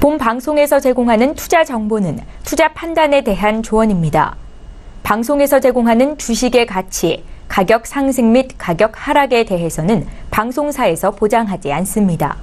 본 방송에서 제공하는 투자 정보는 투자 판단에 대한 조언입니다. 방송에서 제공하는 주식의 가치, 가격 상승 및 가격 하락에 대해서는 방송사에서 보장하지 않습니다.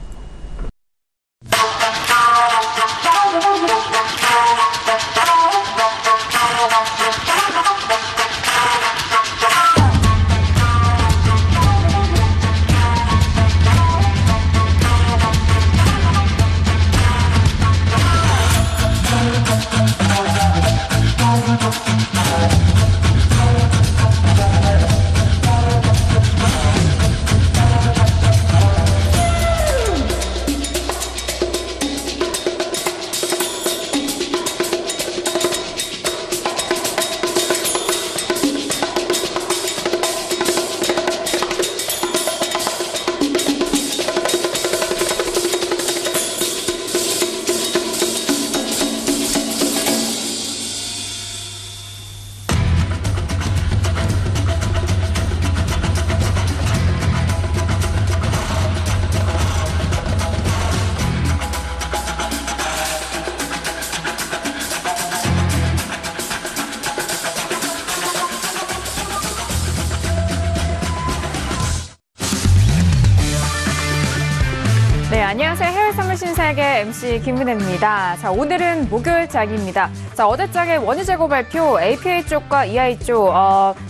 네, 안녕하세요. 해외 선물 신세계 MC 김은혜입니다. 자, 오늘은 목요일장입니다. 자, 어제장의 원유 재고 발표 APA 쪽과 EI 쪽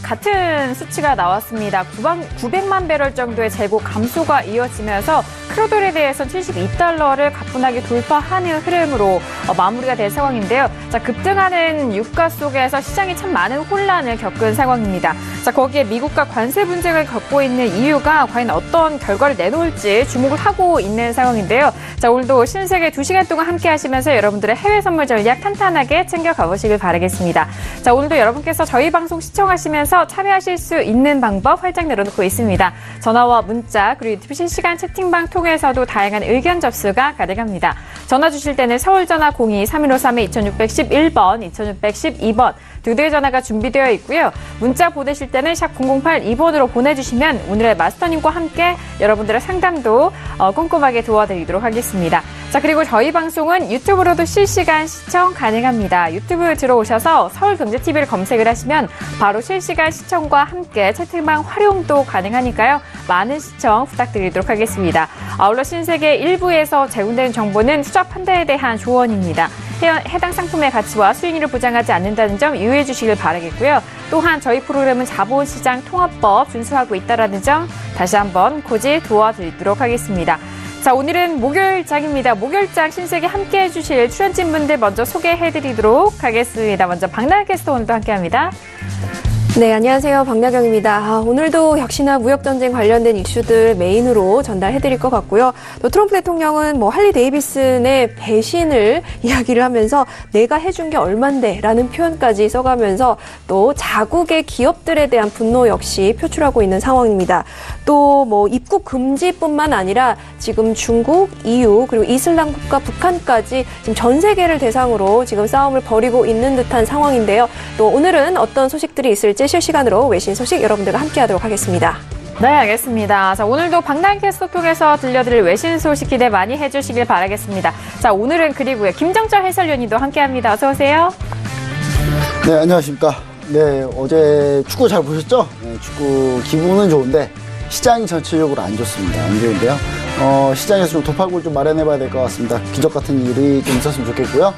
같은 수치가 나왔습니다. 900만 배럴 정도의 재고 감소가 이어지면서 크루돌에 대해서는 72달러를 가뿐하게 돌파하는 흐름으로 마무리가 될 상황인데요. 자, 급등하는 유가 속에서 시장이 참 많은 혼란을 겪은 상황입니다. 자, 거기에 미국과 관세 분쟁을 겪고 있는 EU가 과연 어떤 결과를 내놓을지 주목을 하고 있는 상황인데요. 자, 오늘도 신세계 2시간 동안 함께 하시면서 여러분들의 해외 선물 전략 탄탄하게 챙겨가 보시길 바라겠습니다. 자, 오늘도 여러분께서 저희 방송 시청하시면서 참여하실 수 있는 방법 활짝 열어놓고 있습니다. 전화와 문자 그리고 유튜브 실시간 채팅방 통해서도 다양한 의견 접수가 가능합니다. 전화 주실 때는 서울전화 02-3153-2611번, 2612번 두 대의 전화가 준비되어 있고요. 문자 보내실 때는 샵 0082번으로 보내주시면 오늘의 마스터님과 함께 여러분들의 상담도 꼼꼼하게 도와드리도록 하겠습니다. 자, 그리고 저희 방송은 유튜브로도 실시간 시청 가능합니다. 유튜브 들어오셔서 서울경제TV를 검색을 하시면 바로 실시간 시청과 함께 채팅방 활용도 가능하니까요. 많은 시청 부탁드리도록 하겠습니다. 아울러 신세계 1부에서 제공되는 정보는 투자 판단에 대한 조언입니다. 해당 상품의 가치와 수익률을 보장하지 않는다는 점 유의해 주시길 바라겠고요. 또한 저희 프로그램은 자본시장 통합법 준수하고 있다는 점 다시 한번 고지 도와드리도록 하겠습니다. 자, 오늘은 목요일장입니다. 목요일장 신세계 함께해 주실 출연진분들 먼저 소개해드리도록 하겠습니다. 먼저 박나경 캐스터 오늘도 함께합니다. 네, 안녕하세요. 박나경입니다. 오늘도 역시나 무역전쟁 관련된 이슈들 메인으로 전달해드릴 것 같고요. 또 트럼프 대통령은 할리 데이비슨의 배신을 이야기를 하면서 내가 해준 게 얼만데 라는 표현까지 써가면서 또 자국의 기업들에 대한 분노 역시 표출하고 있는 상황입니다. 또 입국 금지뿐만 아니라 지금 중국, EU 그리고 이슬람 국가 북한까지 지금 전 세계를 대상으로 지금 싸움을 벌이고 있는 듯한 상황인데요. 또 오늘은 어떤 소식들이 있을지 실시간으로 외신 소식 여러분들과 함께하도록 하겠습니다. 네, 알겠습니다. 자, 오늘도 박나경 캐스터 통해서 들려드릴 외신 소식 기대 많이 해주시길 바라겠습니다. 자, 오늘은 그리고요. 김정철 해설위원님도 함께합니다. 어서 오세요. 네, 안녕하십니까. 네, 어제 축구 잘 보셨죠? 네, 축구 기분은 좋은데 시장이 전체적으로 안 좋습니다. 안 좋은데요. 시장에서 좀 돌파구를 좀 마련해봐야 될 것 같습니다. 기적 같은 일이 좀 있었으면 좋겠고요.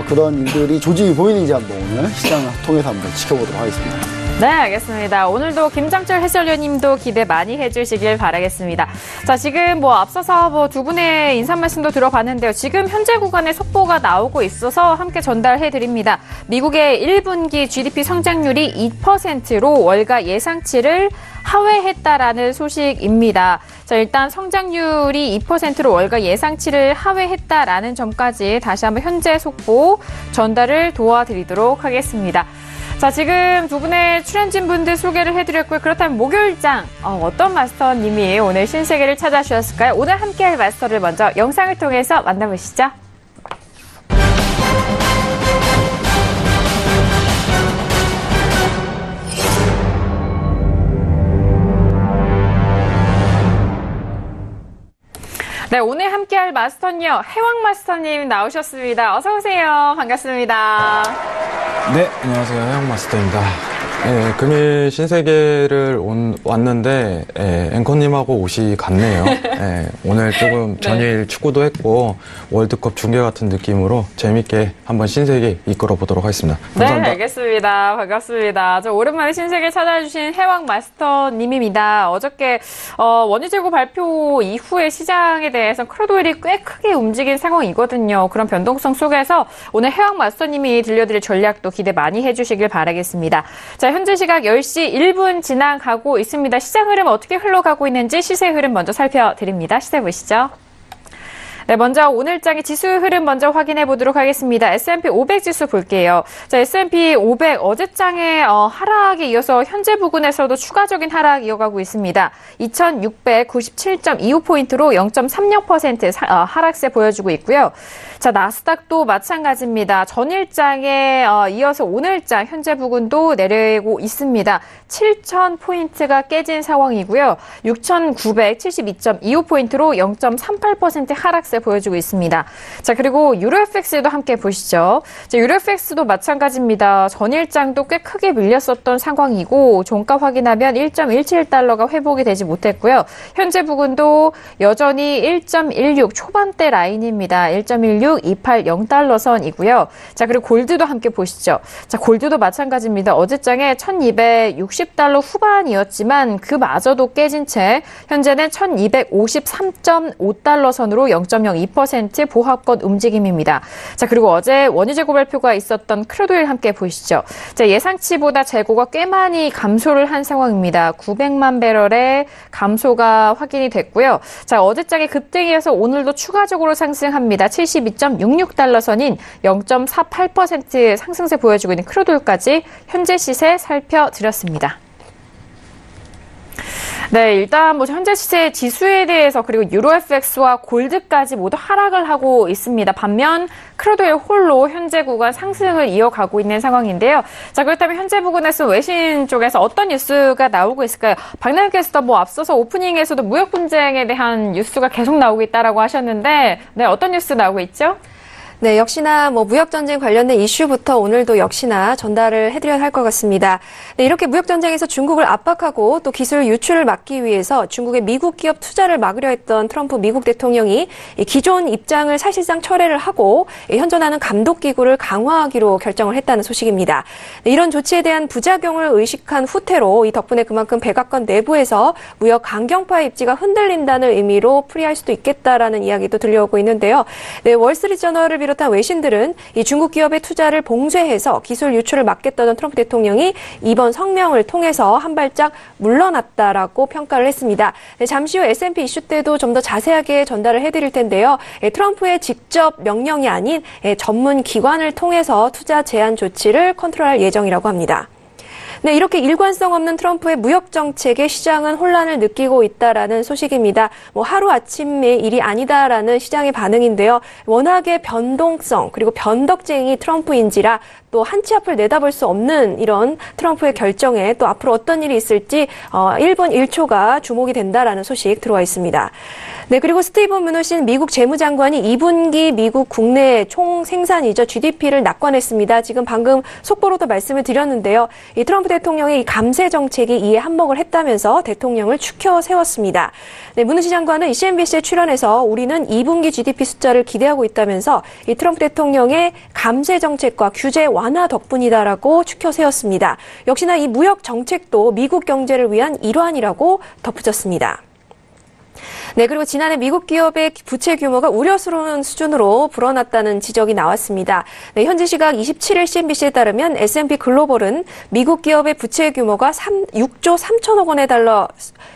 그런 일들이 조짐이 보이는지 한번 오늘 시장을 통해서 한번 지켜보도록 하겠습니다. 네, 알겠습니다. 오늘도 김정철 해설위원님도 기대 많이 해주시길 바라겠습니다. 자, 지금 앞서서 두 분의 인사 말씀도 들어봤는데요. 지금 현재 구간의 속보가 나오고 있어서 함께 전달해드립니다. 미국의 1분기 GDP 성장률이 2%로 월가 예상치를 하회했다라는 소식입니다. 자, 일단 성장률이 2%로 월가 예상치를 하회했다라는 점까지 다시 한번 현재 속보 전달을 도와드리도록 하겠습니다. 자, 지금 두 분의 출연진분들 소개를 해드렸고요. 그렇다면 목요일장 어떤 마스터님이 오늘 신세계를 찾아주셨을까요? 오늘 함께할 마스터를 먼저 영상을 통해서 만나보시죠. 네, 오늘 함께할 마스터는요, 해왕 마스터님 나오셨습니다. 어서 오세요. 반갑습니다. 네, 안녕하세요. 해왕 마스터입니다. 네, 금일 신세계를 왔는데 앵커님하고 옷이 같네요. 네, 오늘 조금 전일 축구도 했고 월드컵 중계 같은 느낌으로 재밌게 한번 신세계 이끌어 보도록 하겠습니다. 감사합니다. 네, 알겠습니다. 반갑습니다. 저 오랜만에 신세계 찾아주신 해왕 마스터님입니다. 어저께 원유재고 발표 이후에 시장에 대해서 크루드오일이 꽤 크게 움직인 상황이거든요. 그런 변동성 속에서 오늘 해왕 마스터님이 들려드릴 전략도 기대 많이 해주시길 바라겠습니다. 자, 현재 시각 10시 1분 지나가고 있습니다. 시장 흐름 어떻게 흘러가고 있는지 시세 흐름 먼저 살펴드립니다. 시세 보시죠. 네, 먼저 오늘장의 지수 흐름 먼저 확인해 보도록 하겠습니다. S&P 500 지수 볼게요. 자, S&P 500 어제장의 하락에 이어서 현재 부근에서도 추가적인 하락 이어가고 있습니다. 2697.25포인트로 0.36% 하락세 보여주고 있고요. 자, 나스닥도 마찬가지입니다. 전일장에 이어서 오늘장 현재 부근도 내리고 있습니다. 7,000포인트가 깨진 상황이고요. 6,972.25포인트로 0.38% 하락세 보여주고 있습니다. 자, 그리고 유로FX도 함께 보시죠. 자, 유로FX도 마찬가지입니다. 전일장도 꽤 크게 밀렸었던 상황이고 종가 확인하면 1.17달러가 회복이 되지 못했고요. 현재 부근도 여전히 1.16 초반대 라인입니다. 1.16280달러 선이고요. 자, 그리고 골드도 함께 보시죠. 자, 골드도 마찬가지입니다. 어제장에 1260달러 후반이었지만 그마저도 깨진 채 현재는 1253.5달러 선으로 0.02% 보합권 움직임입니다. 자, 그리고 어제 원유 재고 발표가 있었던 크루드오일 함께 보시죠. 자, 예상치보다 재고가 꽤 많이 감소를 한 상황입니다. 900만 배럴의 감소가 확인이 됐고요. 자, 어제장에 급등이어서 오늘도 추가적으로 상승합니다. 72.66달러 선인 0.48% 상승세 보여주고 있는 크루드오일까지 현재 시세 살펴드렸습니다. 네, 일단 현재 시세 지수에 대해서 그리고 유로FX와 골드까지 모두 하락을 하고 있습니다. 반면 크루드오일 홀로 현재 구간 상승을 이어가고 있는 상황인데요. 자, 그렇다면 현재 부근에서 외신 쪽에서 어떤 뉴스가 나오고 있을까요? 박나영 캐스터 앞서서 오프닝에서도 무역 분쟁에 대한 뉴스가 계속 나오고 있다라고 하셨는데, 네, 어떤 뉴스 나오고 있죠? 네, 역시나 무역전쟁 관련된 이슈부터 오늘도 역시나 전달을 해드려야 할 것 같습니다. 네, 이렇게 무역전쟁에서 중국을 압박하고 또 기술 유출을 막기 위해서 중국의 미국 기업 투자를 막으려 했던 트럼프 미국 대통령이 기존 입장을 사실상 철회를 하고 현존하는 감독기구를 강화하기로 결정을 했다는 소식입니다. 네, 이런 조치에 대한 부작용을 의식한 후퇴로 이 덕분에 그만큼 백악관 내부에서 무역 강경파 입지가 흔들린다는 의미로 풀이할 수도 있겠다라는 이야기도 들려오고 있는데요. 네, 월스트리트저널을 비롯한 외신들은 이 중국 기업의 투자를 봉쇄해서 기술 유출을 막겠다던 트럼프 대통령이 이번 성명을 통해서 한 발짝 물러났다라고 평가를 했습니다. 네, 잠시 후 S&P 이슈 때도 좀 더 자세하게 전달을 해드릴 텐데요. 트럼프의 직접 명령이 아닌 전문 기관을 통해서 투자 제한 조치를 컨트롤할 예정이라고 합니다. 네, 이렇게 일관성 없는 트럼프의 무역 정책에 시장은 혼란을 느끼고 있다라는 소식입니다. 하루아침의 일이 아니다라는 시장의 반응인데요. 워낙에 변동성 그리고 변덕쟁이 트럼프인지라 또 한 치 앞을 내다볼 수 없는 이런 트럼프의 결정에 또 앞으로 어떤 일이 있을지 1분 1초가 주목이 된다라는 소식 들어와 있습니다. 네, 그리고 스티븐 뮤누신 미국 재무장관이 2분기 미국 국내 총 생산이죠. GDP를 낙관했습니다. 지금 방금 속보로도 말씀을 드렸는데요. 이 트럼프 대통령의 이 감세 정책이 이에 한몫을 했다면서 대통령을 추켜 세웠습니다. 네, 뮤누신 장관은 CNBC에 출연해서 우리는 2분기 GDP 숫자를 기대하고 있다면서 이 트럼프 대통령의 감세 정책과 규제 완화 덕분이다라고 추켜 세웠습니다. 역시나 이 무역 정책도 미국 경제를 위한 일환이라고 덧붙였습니다. 네, 그리고 지난해 미국 기업의 부채 규모가 우려스러운 수준으로 불어났다는 지적이 나왔습니다. 네, 현지 시각 27일 CNBC에 따르면 S&P 글로벌은 미국 기업의 부채 규모가 6조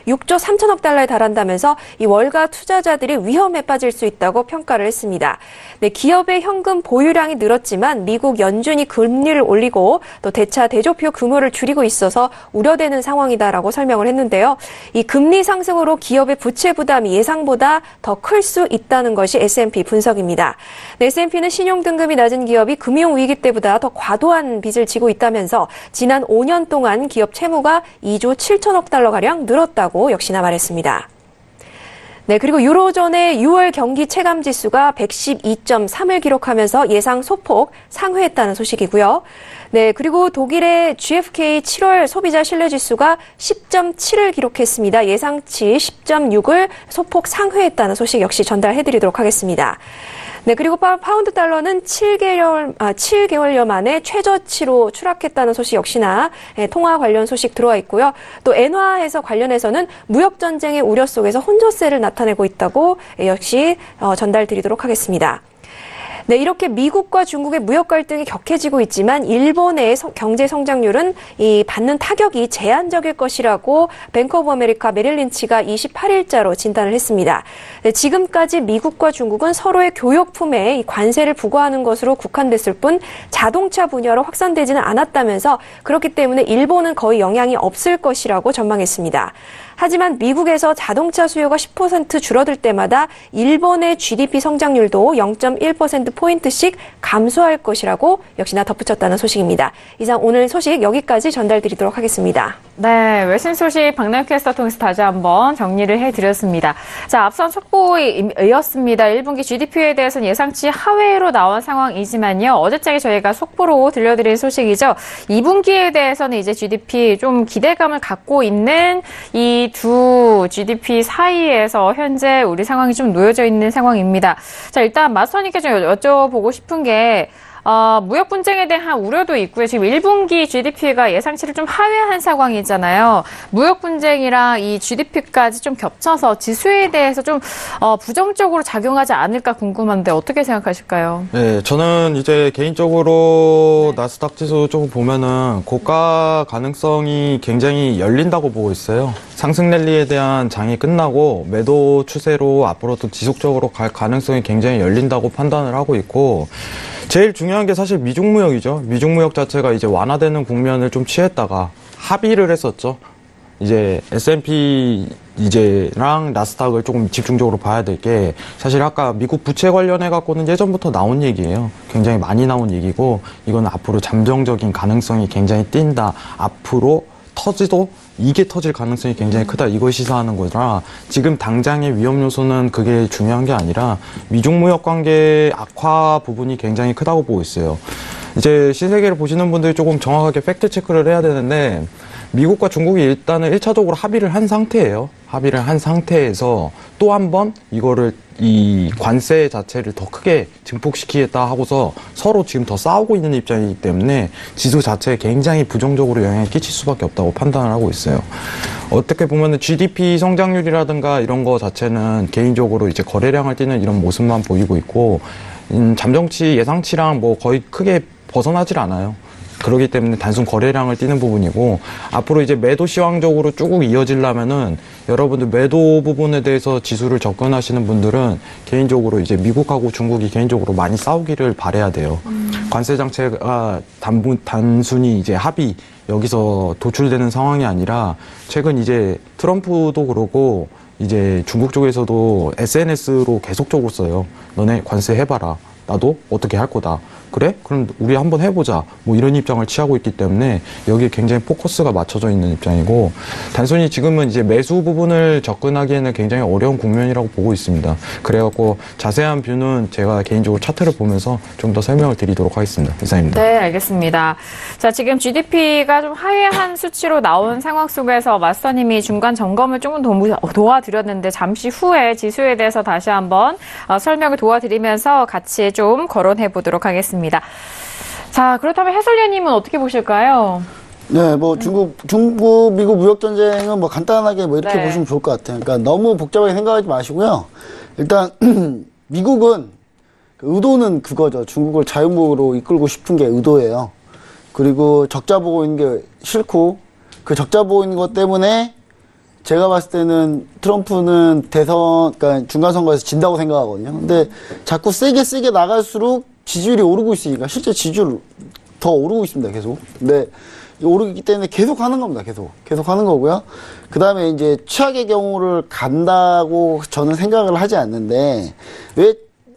3천억 달러에 달한다면서 이 월가 투자자들이 위험에 빠질 수 있다고 평가를 했습니다. 네, 기업의 현금 보유량이 늘었지만 미국 연준이 금리를 올리고 또 대차 대조표 규모를 줄이고 있어서 우려되는 상황이다라고 설명을 했는데요. 이 금리 상승으로 기업의 부채 부담이 예상보다 더 클 수 있다는 것이 S&P 분석입니다. 네, S&P는 신용 등급이 낮은 기업이 금융 위기 때보다 더 과도한 빚을 지고 있다면서 지난 5년 동안 기업 채무가 2조 7천억 달러가량 늘었다고 역시나 말했습니다. 네, 그리고 유로존의 6월 경기 체감 지수가 112.3을 기록하면서 예상 소폭 상회했다는 소식이고요. 네, 그리고 독일의 GfK 7월 소비자 신뢰 지수가 10.7을 기록했습니다. 예상치 10.6을 소폭 상회했다는 소식 역시 전달해드리도록 하겠습니다. 네, 그리고 파운드 달러는 7개월여 만에 최저치로 추락했다는 소식 역시나 통화 관련 소식 들어와 있고요. 또 엔화에서 관련해서는 무역 전쟁의 우려 속에서 혼조세를 나타내고 있다고 역시 전달드리도록 하겠습니다. 네, 이렇게 미국과 중국의 무역 갈등이 격해지고 있지만 일본의 경제 성장률은 이 받는 타격이 제한적일 것이라고 뱅크 오브 아메리카 메릴린치가 28일자로 진단을 했습니다. 네, 지금까지 미국과 중국은 서로의 교역품에 이 관세를 부과하는 것으로 국한됐을 뿐 자동차 분야로 확산되지는 않았다면서 그렇기 때문에 일본은 거의 영향이 없을 것이라고 전망했습니다. 하지만 미국에서 자동차 수요가 10% 줄어들 때마다 일본의 GDP 성장률도 0.1%포인트씩 감소할 것이라고 역시나 덧붙였다는 소식입니다. 이상 오늘 소식 여기까지 전달드리도록 하겠습니다. 네, 외신 소식 박나영 캐스터 통해서 다시 한번 정리를 해드렸습니다. 자, 앞선 속보에 이었습니다. 1분기 GDP에 대해서는 예상치 하회로 나온 상황이지만요. 어제장에 저희가 속보로 들려드린 소식이죠. 2분기에 대해서는 이제 GDP 좀 기대감을 갖고 있는 이 두 GDP 사이에서 현재 우리 상황이 좀 놓여져 있는 상황입니다. 자, 일단 마스터님께 좀 여쭤보고 싶은 게 무역 분쟁에 대한 우려도 있고요. 지금 1분기 GDP가 예상치를 좀 하회한 상황이잖아요. 무역 분쟁이랑 이 GDP까지 좀 겹쳐서 지수에 대해서 좀 부정적으로 작용하지 않을까 궁금한데 어떻게 생각하실까요? 네, 저는 이제 개인적으로 나스닥 지수 쪽 보면은 고가 가능성이 굉장히 열린다고 보고 있어요. 상승 랠리에 대한 장이 끝나고 매도 추세로 앞으로도 지속적으로 갈 가능성이 굉장히 열린다고 판단을 하고 있고, 제일 중요한 게 사실 미중 무역이죠. 미중 무역 자체가 이제 완화되는 국면을 좀 취했다가 합의를 했었죠. 이제 S&P 이제랑 나스닥을 조금 집중적으로 봐야 될 게, 사실 아까 미국 부채 관련해 갖고는 예전부터 나온 얘기예요. 굉장히 많이 나온 얘기고, 이건 앞으로 잠정적인 가능성이 굉장히 띈다. 앞으로 터지도 이게 터질 가능성이 굉장히 크다. 이걸 시사하는 거라, 지금 당장의 위험 요소는 그게 중요한 게 아니라 미중 무역 관계 악화 부분이 굉장히 크다고 보고 있어요. 이제 신세계를 보시는 분들이 조금 정확하게 팩트 체크를 해야 되는데, 미국과 중국이 일단은 1차적으로 합의를 한 상태예요. 합의를 한 상태에서 또 한 번 이거를 이 관세 자체를 더 크게 증폭시키겠다 하고서 서로 지금 더 싸우고 있는 입장이기 때문에 지수 자체에 굉장히 부정적으로 영향을 끼칠 수밖에 없다고 판단을 하고 있어요. 어떻게 보면은 GDP 성장률이라든가 이런 거 자체는 개인적으로 이제 거래량을 띠는 이런 모습만 보이고 있고, 잠정치 예상치랑 뭐 거의 크게 벗어나질 않아요. 그렇기 때문에 단순 거래량을 띠는 부분이고, 앞으로 이제 매도 시황적으로 쭉 이어지려면은 여러분들 매도 부분에 대해서 지수를 접근하시는 분들은 개인적으로 이제 미국하고 중국이 개인적으로 많이 싸우기를 바라야 돼요. 관세 정책가 단순히 이제 합의 여기서 도출되는 상황이 아니라, 최근 이제 트럼프도 그러고 이제 중국 쪽에서도 SNS로 계속적으로 써요. 너네 관세 해봐라. 나도 어떻게 할 거다. 그래? 그럼 우리 한번 해보자. 뭐 이런 입장을 취하고 있기 때문에 여기에 굉장히 포커스가 맞춰져 있는 입장이고, 단순히 지금은 이제 매수 부분을 접근하기에는 굉장히 어려운 국면이라고 보고 있습니다. 그래갖고 자세한 뷰는 제가 개인적으로 차트를 보면서 좀 더 설명을 드리도록 하겠습니다. 이상입니다. 네, 알겠습니다. 자, 지금 GDP가 좀 하회한 수치로 나온 상황 속에서 마스터님이 중간 점검을 조금 도와드렸는데, 잠시 후에 지수에 대해서 다시 한번 설명을 도와드리면서 같이 좀 거론해 보도록 하겠습니다. 자, 그렇다면 해설위원님은 어떻게 보실까요? 네, 뭐 중국, 미국 무역 전쟁은 뭐 간단하게 뭐 이렇게 보시면 좋을 것 같아요. 그러니까 너무 복잡하게 생각하지 마시고요. 일단 미국은 의도는 그거죠. 중국을 자유무역으로 이끌고 싶은 게 의도예요. 그리고 적자 보고 있는 게 싫고, 그 적자 보고 있는 것 때문에 제가 봤을 때는 트럼프는 그러니까 중간선거에서 진다고 생각하거든요. 근데 자꾸 세게 나갈수록 지지율이 오르고 있으니까 실제 지지율 더 오르고 있습니다, 계속. 근데 오르기 때문에 계속 하는 겁니다, 계속 하는 거고요. 그 다음에 이제 최악의 경우를 간다고 저는 생각을 하지 않는데, 왜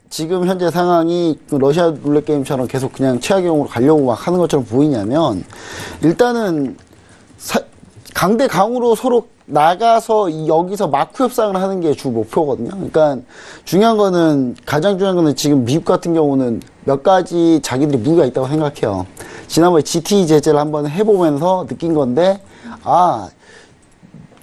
지금 현재 상황이 러시아 룰렛 게임처럼 계속 그냥 최악의 경우로 가려고 막 하는 것처럼 보이냐면, 일단은 강대 강으로 서로 나가서 여기서 마크 협상을 하는 게 주 목표거든요. 그러니까 가장 중요한 거는 지금 미국 같은 경우는 몇 가지 자기들이 무기가 있다고 생각해요. 지난번에 GT 제재를 한번 해보면서 느낀 건데,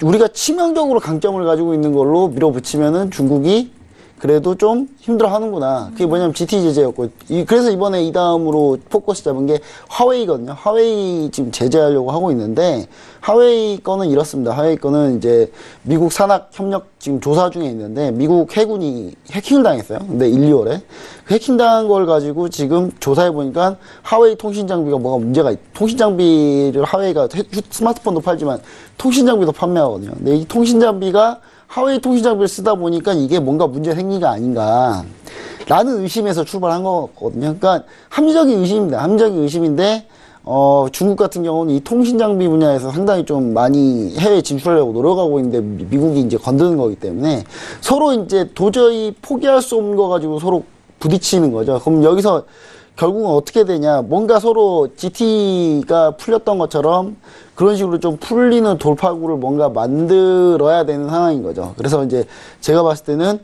우리가 치명적으로 강점을 가지고 있는 걸로 밀어붙이면은 중국이 그래도 좀 힘들어 하는구나. 그게 뭐냐면 GT 제재였고, 그래서 이번에 이 다음으로 포커스 잡은 게 화웨이거든요. 화웨이 지금 제재하려고 하고 있는데, 화웨이 거는 이렇습니다. 화웨이 거는 이제 미국 산학 협력 지금 조사 중에 있는데, 미국 해군이 해킹을 당했어요. 근데 1, 2월에. 해킹 당한 걸 가지고 지금 조사해보니까 화웨이 통신 장비가 뭐가 문제가 통신 장비를 화웨이가 스마트폰도 팔지만 통신 장비도 판매하거든요. 근데 이 통신 장비가 화웨이 통신 장비를 쓰다 보니까 이게 뭔가 문제 생긴 거 아닌가 라는 의심에서 출발한 거거든요. 그러니까 합리적인 의심입니다. 합리적인 의심인데 중국 같은 경우는 이 통신 장비 분야에서 상당히 좀 많이 해외 진출하려고 노력하고 있는데 미국이 이제 건드는 거기 때문에 서로 이제 도저히 포기할 수 없는 거 가지고 서로 부딪히는 거죠. 그럼 여기서 결국은 어떻게 되냐. 뭔가 서로 GT가 풀렸던 것처럼 그런 식으로 좀 풀리는 돌파구를 뭔가 만들어야 되는 상황인 거죠. 그래서 이제 제가 봤을 때는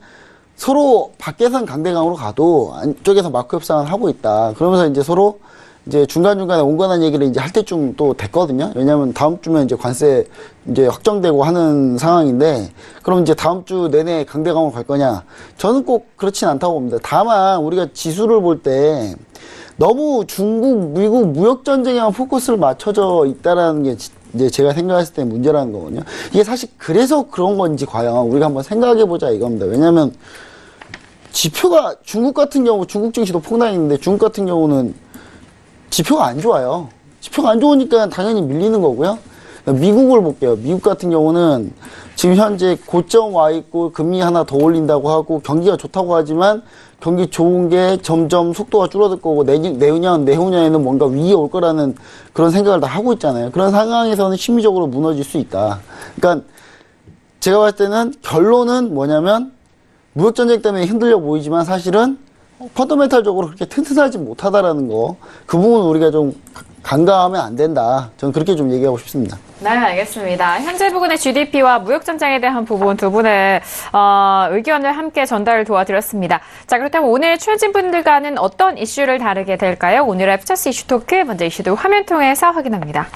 서로 밖에선 강대강으로 가도 안쪽에서 마크 협상을 하고 있다. 그러면서 이제 서로 이제 중간중간에 온건한 얘기를 이제 할 때쯤 또 됐거든요. 왜냐면 다음 주면 이제 관세 이제 확정되고 하는 상황인데, 그럼 이제 다음 주 내내 강대강으로 갈 거냐? 저는 꼭 그렇진 않다고 봅니다. 다만 우리가 지수를 볼 때 너무 중국, 미국 무역전쟁에만 포커스를 맞춰져 있다라는 게 이제 제가 생각했을 때 문제라는 거거든요. 이게 사실 그래서 그런 건지 과연 우리가 한번 생각해보자 이겁니다. 왜냐면 지표가 중국 같은 경우 중국 증시도 폭락했는데 중국 같은 경우는 지표가 안 좋아요. 지표가 안 좋으니까 당연히 밀리는 거고요. 미국을 볼게요. 미국 같은 경우는 지금 현재 고점 와 있고 금리 하나 더 올린다고 하고 경기가 좋다고 하지만 경기 좋은 게 점점 속도가 줄어들 거고 내후년에는 뭔가 위에 올 거라는 그런 생각을 다 하고 있잖아요. 그런 상황에서는 심리적으로 무너질 수 있다. 그러니까 제가 봤을 때는 결론은 뭐냐면 무역전쟁 때문에 흔들려 보이지만 사실은 펀더멘탈적으로 그렇게 튼튼하지 못하다라는 거, 그 부분 우리가 좀 간과하면 안 된다. 저는 그렇게 좀 얘기하고 싶습니다. 네, 알겠습니다. 현재 부근의 GDP와 무역전쟁에 대한 부분 두 분의 의견을 함께 전달을 도와드렸습니다. 자, 그렇다면 오늘 출연진 분들과는 어떤 이슈를 다루게 될까요? 오늘의 푸처스 이슈 토크, 먼저 이슈도 화면 통해서 확인합니다.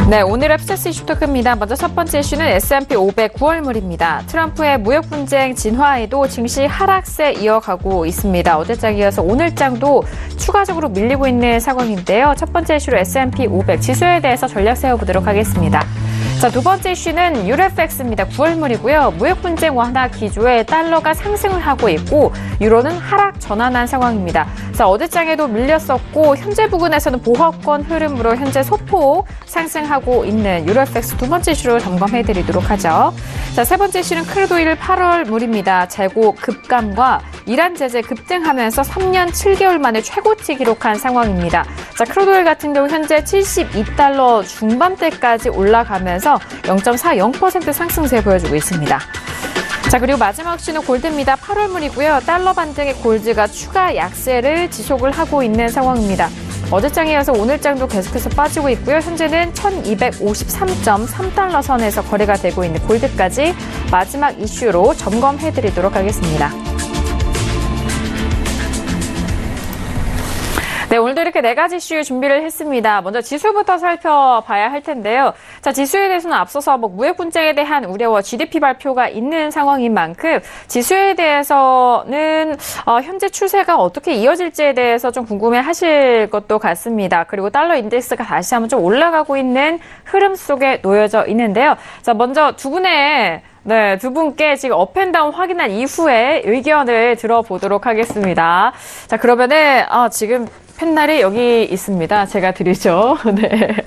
네, 오늘의 푸처스 이슈 토크입니다. 먼저 첫 번째 이슈는 S&P 500 9월물입니다. 트럼프의 무역 분쟁 진화에도 증시 하락세 이어가고 있습니다. 어제장 이어서 오늘장도 추가적으로 밀리고 있는 상황인데요. 첫 번째 이슈로 S&P 500 지수에 대해서 전략 세워보도록 하겠습니다. 자, 두 번째 이슈는 유로팩스입니다. 9월물이고요. 무역 분쟁 완화 기조에 달러가 상승을 하고 있고 유로는 하락 전환한 상황입니다. 자, 어제장에도 밀렸었고 현재 부근에서는 보합권 흐름으로 현재 소폭 상승하고 있는 유로팩스 두 번째 이슈로 점검해드리도록 하죠. 자, 세 번째 이슈는 크루드오일 8월물입니다. 재고 급감과 이란 제재 급등하면서 3년 7개월 만에 최고치 기록한 상황입니다. 자, 크루드오일 같은 경우 현재 72달러 중반대까지 올라가면서 0.40% 상승세 보여주고 있습니다. 자, 그리고 마지막 이슈는 골드입니다. 8월물이고요. 달러 반등의 골드가 추가 약세를 지속을 하고 있는 상황입니다. 어제장에 이어서 오늘장도 계속해서 빠지고 있고요. 현재는 1253.3달러 선에서 거래가 되고 있는 골드까지 마지막 이슈로 점검해드리도록 하겠습니다. 네, 오늘도 이렇게 네 가지 이슈 준비를 했습니다. 먼저 지수부터 살펴봐야 할 텐데요. 자, 지수에 대해서는 앞서서 무역 분쟁에 대한 우려와 GDP 발표가 있는 상황인 만큼 지수에 대해서는 현재 추세가 어떻게 이어질지에 대해서 좀 궁금해 하실 것도 같습니다. 그리고 달러 인덱스가 다시 한번 좀 올라가고 있는 흐름 속에 놓여져 있는데요. 자, 먼저 두 분께 지금 업앤다운 확인한 이후에 의견을 들어보도록 하겠습니다. 자, 그러면은, 지금 펜날이 여기 있습니다. 제가 드리죠. 네.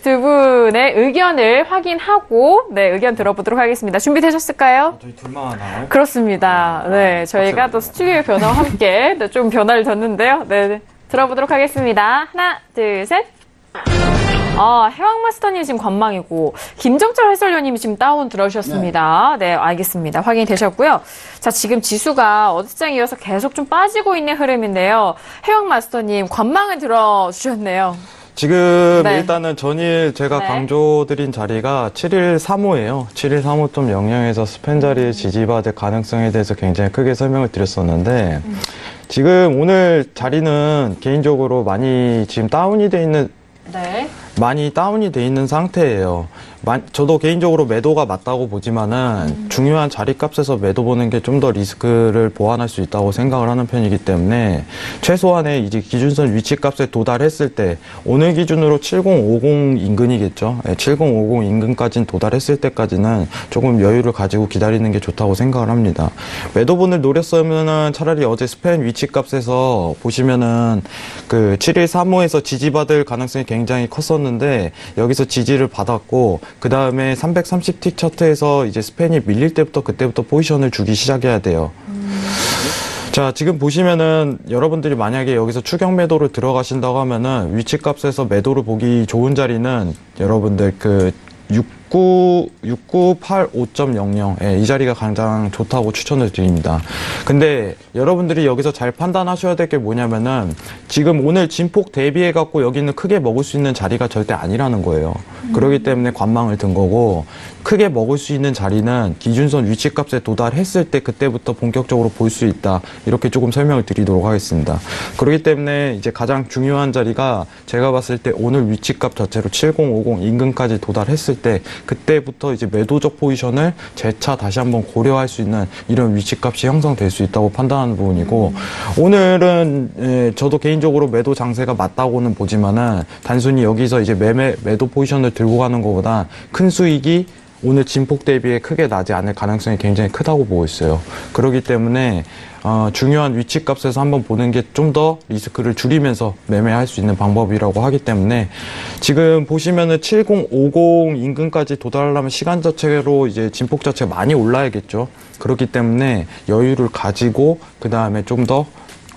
두 분의 의견을 확인하고, 의견 들어보도록 하겠습니다. 준비되셨을까요? 저희 둘만 하나요? 그렇습니다. 네. 저희가 또 스튜디오 변화와 함께 좀 변화를 줬는데요. 네. 들어보도록 하겠습니다. 하나, 둘, 셋. 해왕마스터님 지금 관망이고 김정철 해설위원님이 지금 다운 들어주셨습니다. 네, 알겠습니다. 확인이 되셨고요. 자, 지금 지수가 어제장 이어서 계속 좀 빠지고 있는 흐름인데요. 해왕마스터님 관망을 들어주셨네요. 지금 네. 일단은 전일 제가 네. 강조드린 자리가 7135예요. 7135.00에서 스팬 자리에 지지받을 가능성에 대해서 굉장히 크게 설명을 드렸었는데 지금 오늘 자리는 개인적으로 많이 지금 다운이 돼 있는 상태예요. 저도 개인적으로 매도가 맞다고 보지만은 중요한 자리값에서 매도 보는 게 좀 더 리스크를 보완할 수 있다고 생각을 하는 편이기 때문에 최소한의 이제 기준선 위치값에 도달했을 때 오늘 기준으로 7050 인근이겠죠. 7050 인근까지는 도달했을 때까지는 조금 여유를 가지고 기다리는 게 좋다고 생각을 합니다. 매도분을 노렸으면은 차라리 어제 스팬 위치값에서 보시면은 그 7135에서 지지받을 가능성이 굉장히 컸었는데 여기서 지지를 받았고 그 다음에 330틱 차트에서 이제 스팬이 밀릴 때부터 그때부터 포지션을 주기 시작해야 돼요. 자, 지금 보시면은 여러분들이 만약에 여기서 추격 매도를 들어가신다고 하면은 위치값에서 매도를 보기 좋은 자리는 여러분들 그 6985.00 이 자리가 가장 좋다고 추천을 드립니다. 근데 여러분들이 여기서 잘 판단하셔야 될 게 뭐냐면은 지금 오늘 진폭 대비해 갖고 여기는 크게 먹을 수 있는 자리가 절대 아니라는 거예요. 그렇기 때문에 관망을 든 거고 크게 먹을 수 있는 자리는 기준선 위치값에 도달했을 때 그때부터 본격적으로 볼 수 있다. 이렇게 조금 설명을 드리도록 하겠습니다. 그렇기 때문에 이제 가장 중요한 자리가 제가 봤을 때 오늘 위치값 자체로 7050 인근까지 도달했을 때 그때부터 이제 매도적 포지션을 재차 다시 한번 고려할 수 있는 이런 위치값이 형성될 수 있다고 판단하는 부분이고 오늘은 저도 개인적으로 매도 장세가 맞다고는 보지만은 단순히 여기서 이제 매도 포지션을 들고 가는 것보다 큰 수익이 오늘 진폭 대비에 크게 나지 않을 가능성이 굉장히 크다고 보고 있어요. 그렇기 때문에 중요한 위치값에서 한번 보는 게 좀 더 리스크를 줄이면서 매매할 수 있는 방법이라고 하기 때문에 지금 보시면은 7050 인근까지 도달하려면 시간 자체로 이제 진폭 자체가 많이 올라야겠죠. 그렇기 때문에 여유를 가지고 그 다음에 좀 더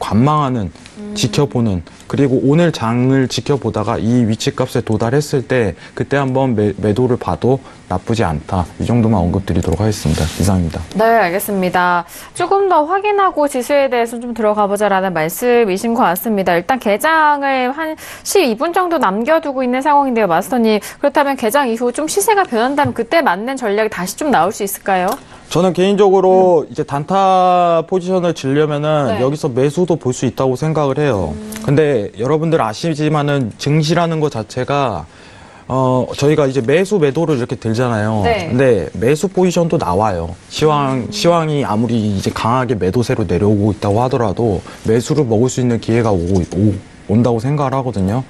관망하는 지켜보는 그리고 오늘 장을 지켜보다가 이 위치값에 도달했을 때 그때 한번 매도를 봐도 나쁘지 않다. 이 정도만 언급드리도록 하겠습니다. 이상입니다. 네, 알겠습니다. 조금 더 확인하고 지수에 대해서 좀 들어가 보자라는 말씀이신 것 같습니다. 일단 개장을 한 12분 정도 남겨두고 있는 상황인데요, 마스터님. 그렇다면 개장 이후 좀 시세가 변한다면 그때 맞는 전략이 다시 좀 나올 수 있을까요? 저는 개인적으로 이제 단타 포지션을 지려면은 네. 여기서 매수도 볼 수 있다고 생각을 해요. 근데 여러분들 아시지만은 증시라는 것 자체가 저희가 이제 매도를 이렇게 들잖아요. 네. 근데 매수 포지션도 나와요. 시황이 아무리 이제 강하게 매도세로 내려오고 있다고 하더라도 매수를 먹을 수 있는 기회가 온다고 생각을 하거든요.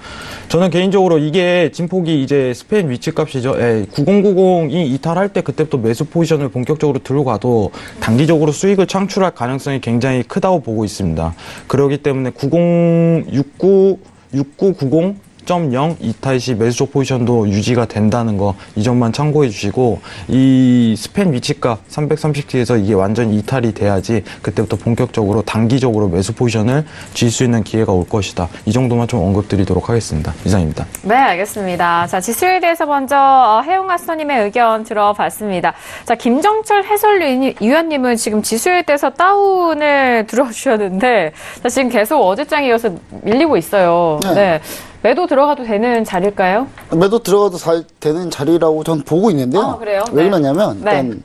저는 개인적으로 이게 진폭이 이제 스페인 위치값이죠. 9090이 이탈할 때 그때부터 매수 포지션을 본격적으로 들어가도 단기적으로 수익을 창출할 가능성이 굉장히 크다고 보고 있습니다. 그렇기 때문에 6990.0 이탈 시 매수적 포지션도 유지가 된다는 거 이 점만 참고해 주시고 이 스팬 위치값 330T에서 이게 완전히 이탈이 돼야지 그때부터 본격적으로 단기적으로 매수 포지션을 쥘 수 있는 기회가 올 것이다. 이 정도만 좀 언급드리도록 하겠습니다. 이상입니다. 네, 알겠습니다. 자, 지수에 대해서 먼저 해용 마스터님의 의견 들어봤습니다. 자, 김정철 해설위원님은 지금 지수에 대해서 다운을 들어주셨는데 자, 지금 계속 어제장에 이어서 밀리고 있어요. 네. 매도 들어가도 되는 자리일까요? 매도 들어가도 되는 자리라고 전 보고 있는데요. 그래요? 왜 네. 그러냐면 일단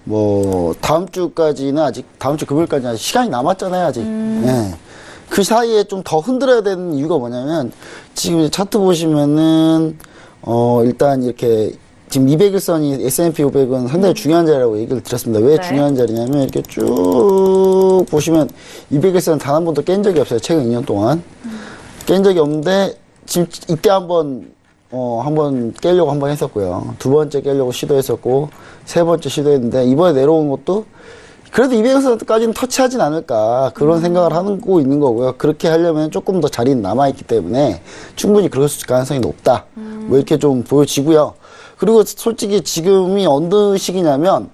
뭐 다음 주까지는 아직 다음 주 금요일까지는 아직 시간이 남았잖아요. 아직. 네. 그 사이에 좀 더 흔들어야 되는 이유가 뭐냐면 지금 차트 보시면은 일단 이렇게 지금 200일선이 S&P 500은 상당히 중요한 자리라고 얘기를 드렸습니다. 왜 중요한 자리냐면 이렇게 쭉 보시면 200일선 단 한 번도 깬 적이 없어요. 최근 2년 동안. 깬 적이 없는데 지금 이때 한번 깨려고 한번 했었고요. 두 번째 깨려고 시도했었고 세 번째 시도했는데 이번에 내려온 것도 그래도 200선까지는 터치하진 않을까 그런 생각을 하고 있는 거고요. 그렇게 하려면 조금 더 자리는 남아있기 때문에 충분히 그럴 수 있을 가능성이 높다. 뭐 이렇게 좀 보여지고요. 그리고 솔직히 지금이 어느 시기냐면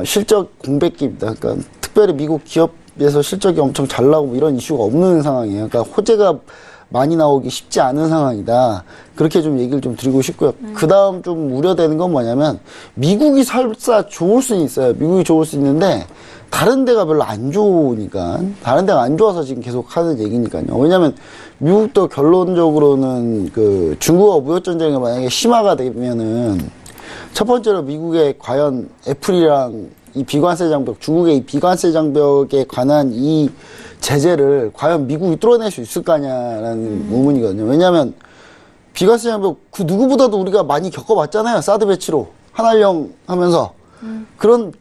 실적 공백기입니다. 그러니까 특별히 미국 기업에서 실적이 엄청 잘 나오고 이런 이슈가 없는 상황이에요. 그러니까 호재가 많이 나오기 쉽지 않은 상황이다. 그렇게 좀 얘기를 좀 드리고 싶고요. 그 다음 좀 우려되는 건 뭐냐면 미국이 설사 좋을 수는 있어요. 미국이 좋을 수 있는데 다른 데가 별로 안 좋으니까, 다른 데가 안 좋아서 지금 계속 하는 얘기니까요. 왜냐면 미국도 결론적으로는 그 중국과 무역전쟁이 만약에 심화가 되면은 첫 번째로 미국의 과연 애플이랑 이 비관세 장벽, 중국의 이 비관세 장벽에 관한 이 제재를 과연 미국이 뚫어낼 수 있을 거냐라는 의문이거든요. 왜냐하면 비관세 장벽 그 누구보다도 우리가 많이 겪어봤잖아요. 사드 배치로 한알령 하면서 그런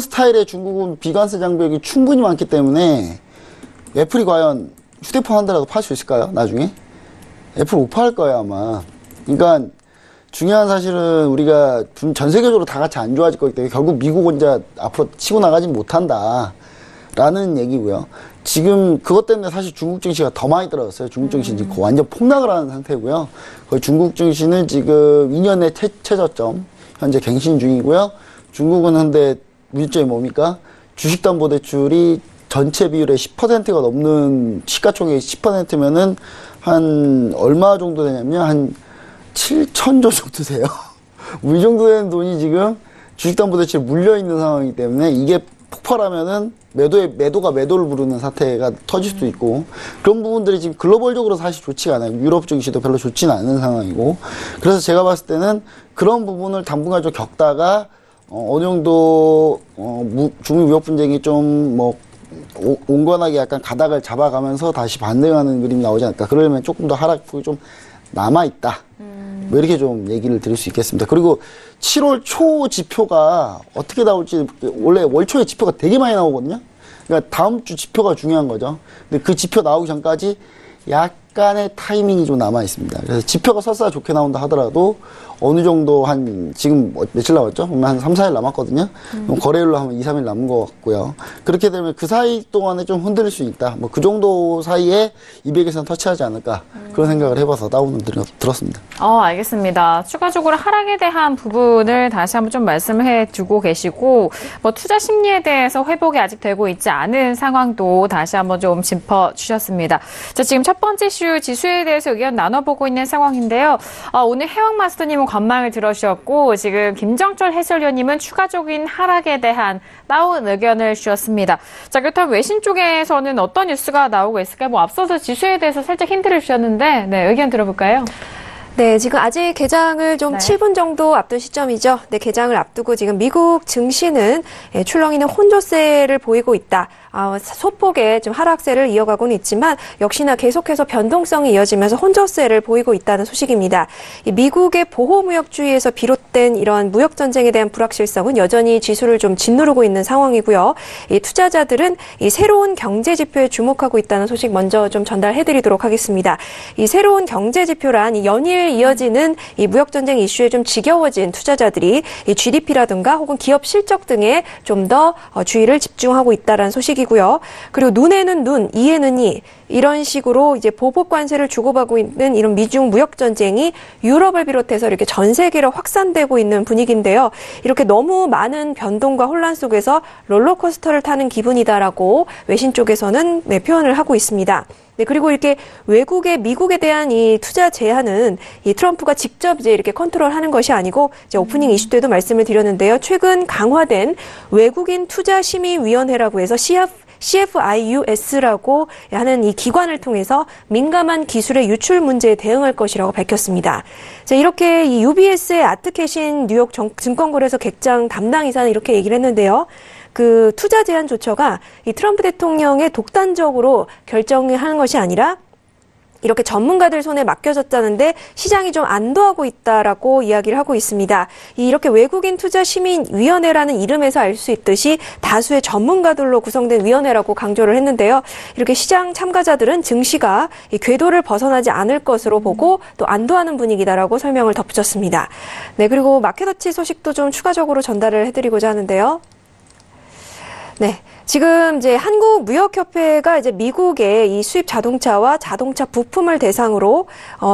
스타일의 중국은 비관세 장벽이 충분히 많기 때문에 애플이 과연 휴대폰 한 대라도 팔 수 있을까요? 나중에 애플 못 팔 거예요 아마. 그러니까 중요한 사실은 우리가 전 세계적으로 다 같이 안 좋아질 거기 때문에 결국 미국 혼자 앞으로 치고 나가진 못한다라는 얘기고요. 지금 그것 때문에 사실 중국 증시가 더 많이 떨어졌어요. 중국 증시는 지금 완전 폭락을 하는 상태고요. 거의 중국 증시는 지금 2년의 최저점 현재 갱신 중이고요. 중국은 현재 문제점이 뭡니까? 주식담보대출이 전체 비율의 10%가 넘는 시가총액 10%면은 한 얼마 정도 되냐면 한 7천조 정도 돼요. 이 정도 되는 돈이 지금 주식담보대출에 물려있는 상황이기 때문에 이게 폭발하면은 매도가 매도를 부르는 사태가 터질 수도 있고, 그런 부분들이 지금 글로벌적으로 사실 좋지가 않아요. 유럽 증시도 별로 좋지는 않은 상황이고, 그래서 제가 봤을 때는 그런 부분을 당분간 좀 겪다가 어느 정도 중미 무역 분쟁이 좀 온건하게 약간 가닥을 잡아가면서 다시 반등하는 그림이 나오지 않을까. 그러려면 조금 더 하락폭이 좀 남아있다. 뭐 이렇게 좀 얘기를 드릴 수 있겠습니다. 그리고 7월 초 지표가 어떻게 나올지, 원래 월 초에 지표가 되게 많이 나오거든요. 그러니까 다음 주 지표가 중요한 거죠. 근데 그 지표 나오기 전까지 약간의 타이밍이 좀 남아 있습니다. 그래서 지표가 설사 좋게 나온다 하더라도 어느 정도 지금 며칠 남았죠? 한 3, 4일 남았거든요. 거래일로 하면 2, 3일 남은 것 같고요. 그렇게 되면 그 사이 동안에 좀 흔들릴 수 있다. 그 정도 사이에 200에서는 터치하지 않을까. 그런 생각을 해봐서 다운을 들었습니다. 알겠습니다. 추가적으로 하락에 대한 부분을 다시 한번 좀 말씀을 해두고 계시고, 투자 심리에 대해서 회복이 아직 되고 있지 않은 상황도 다시 한번 좀 짚어주셨습니다. 자, 지금 첫 번째 이슈 지수에 대해서 의견 나눠보고 있는 상황인데요. 오늘 해왕마스터님은 관망을 들어주셨고, 지금 김정철 해설위원님은 추가적인 하락에 대한 다운 의견을 주셨습니다. 자, 그렇다면 외신 쪽에서는 어떤 뉴스가 나오고 있을까요? 앞서서 지수에 대해서 살짝 힌트를 주셨는데, 네, 의견 들어볼까요? 네, 지금 아직 개장을 좀 7분 정도 앞둔 시점이죠. 네, 개장을 앞두고 지금 미국 증시는 출렁이는 혼조세를 보이고 있다. 소폭의 좀 하락세를 이어가고는 있지만 역시나 계속해서 변동성이 이어지면서 혼조세를 보이고 있다는 소식입니다. 이 미국의 보호무역주의에서 비롯된 이런 무역전쟁에 대한 불확실성은 여전히 지수를 좀 짓누르고 있는 상황이고요. 이 투자자들은 이 새로운 경제지표에 주목하고 있다는 소식 먼저 좀 전달해드리도록 하겠습니다. 이 새로운 경제지표란 이 연일 이어지는 이 무역전쟁 이슈에 좀 지겨워진 투자자들이 이 GDP라든가 혹은 기업 실적 등에 좀 더 주의를 집중하고 있다는 소식이고요. 그리고 눈에는 눈, 이에는 이, 이런 식으로 이제 보복 관세를 주고받고 있는 이런 미중 무역 전쟁이 유럽을 비롯해서 이렇게 전 세계로 확산되고 있는 분위기인데요. 이렇게 너무 많은 변동과 혼란 속에서 롤러코스터를 타는 기분이다라고 외신 쪽에서는 표현을 하고 있습니다. 네, 그리고 이렇게 미국에 대한 이 투자 제한은 이 트럼프가 직접 이제 이렇게 컨트롤하는 것이 아니고 이제 오프닝 이슈 때도 말씀을 드렸는데요. 최근 강화된 외국인 투자심의위원회라고 해서 CFIUS라고 하는 이 기관을 통해서 민감한 기술의 유출 문제에 대응할 것이라고 밝혔습니다. 자, 이렇게 이 UBS의 아트캐신 뉴욕 증권거래소 객장 담당 이사는 이렇게 얘기를 했는데요. 그 투자 제한 조처가 이 트럼프 대통령의 독단적으로 결정하는 것이 아니라 이렇게 전문가들 손에 맡겨졌다는데 시장이 좀 안도하고 있다라고 이야기를 하고 있습니다. 이렇게 외국인 투자시민위원회라는 이름에서 알 수 있듯이 다수의 전문가들로 구성된 위원회라고 강조를 했는데요. 이렇게 시장 참가자들은 증시가 이 궤도를 벗어나지 않을 것으로 보고 또 안도하는 분위기다라고 설명을 덧붙였습니다. 네, 그리고 마켓워치 소식도 좀 추가적으로 전달을 해드리고자 하는데요. 네. 지금 이제 한국무역협회가 이제 미국의 이 수입 자동차와 자동차 부품을 대상으로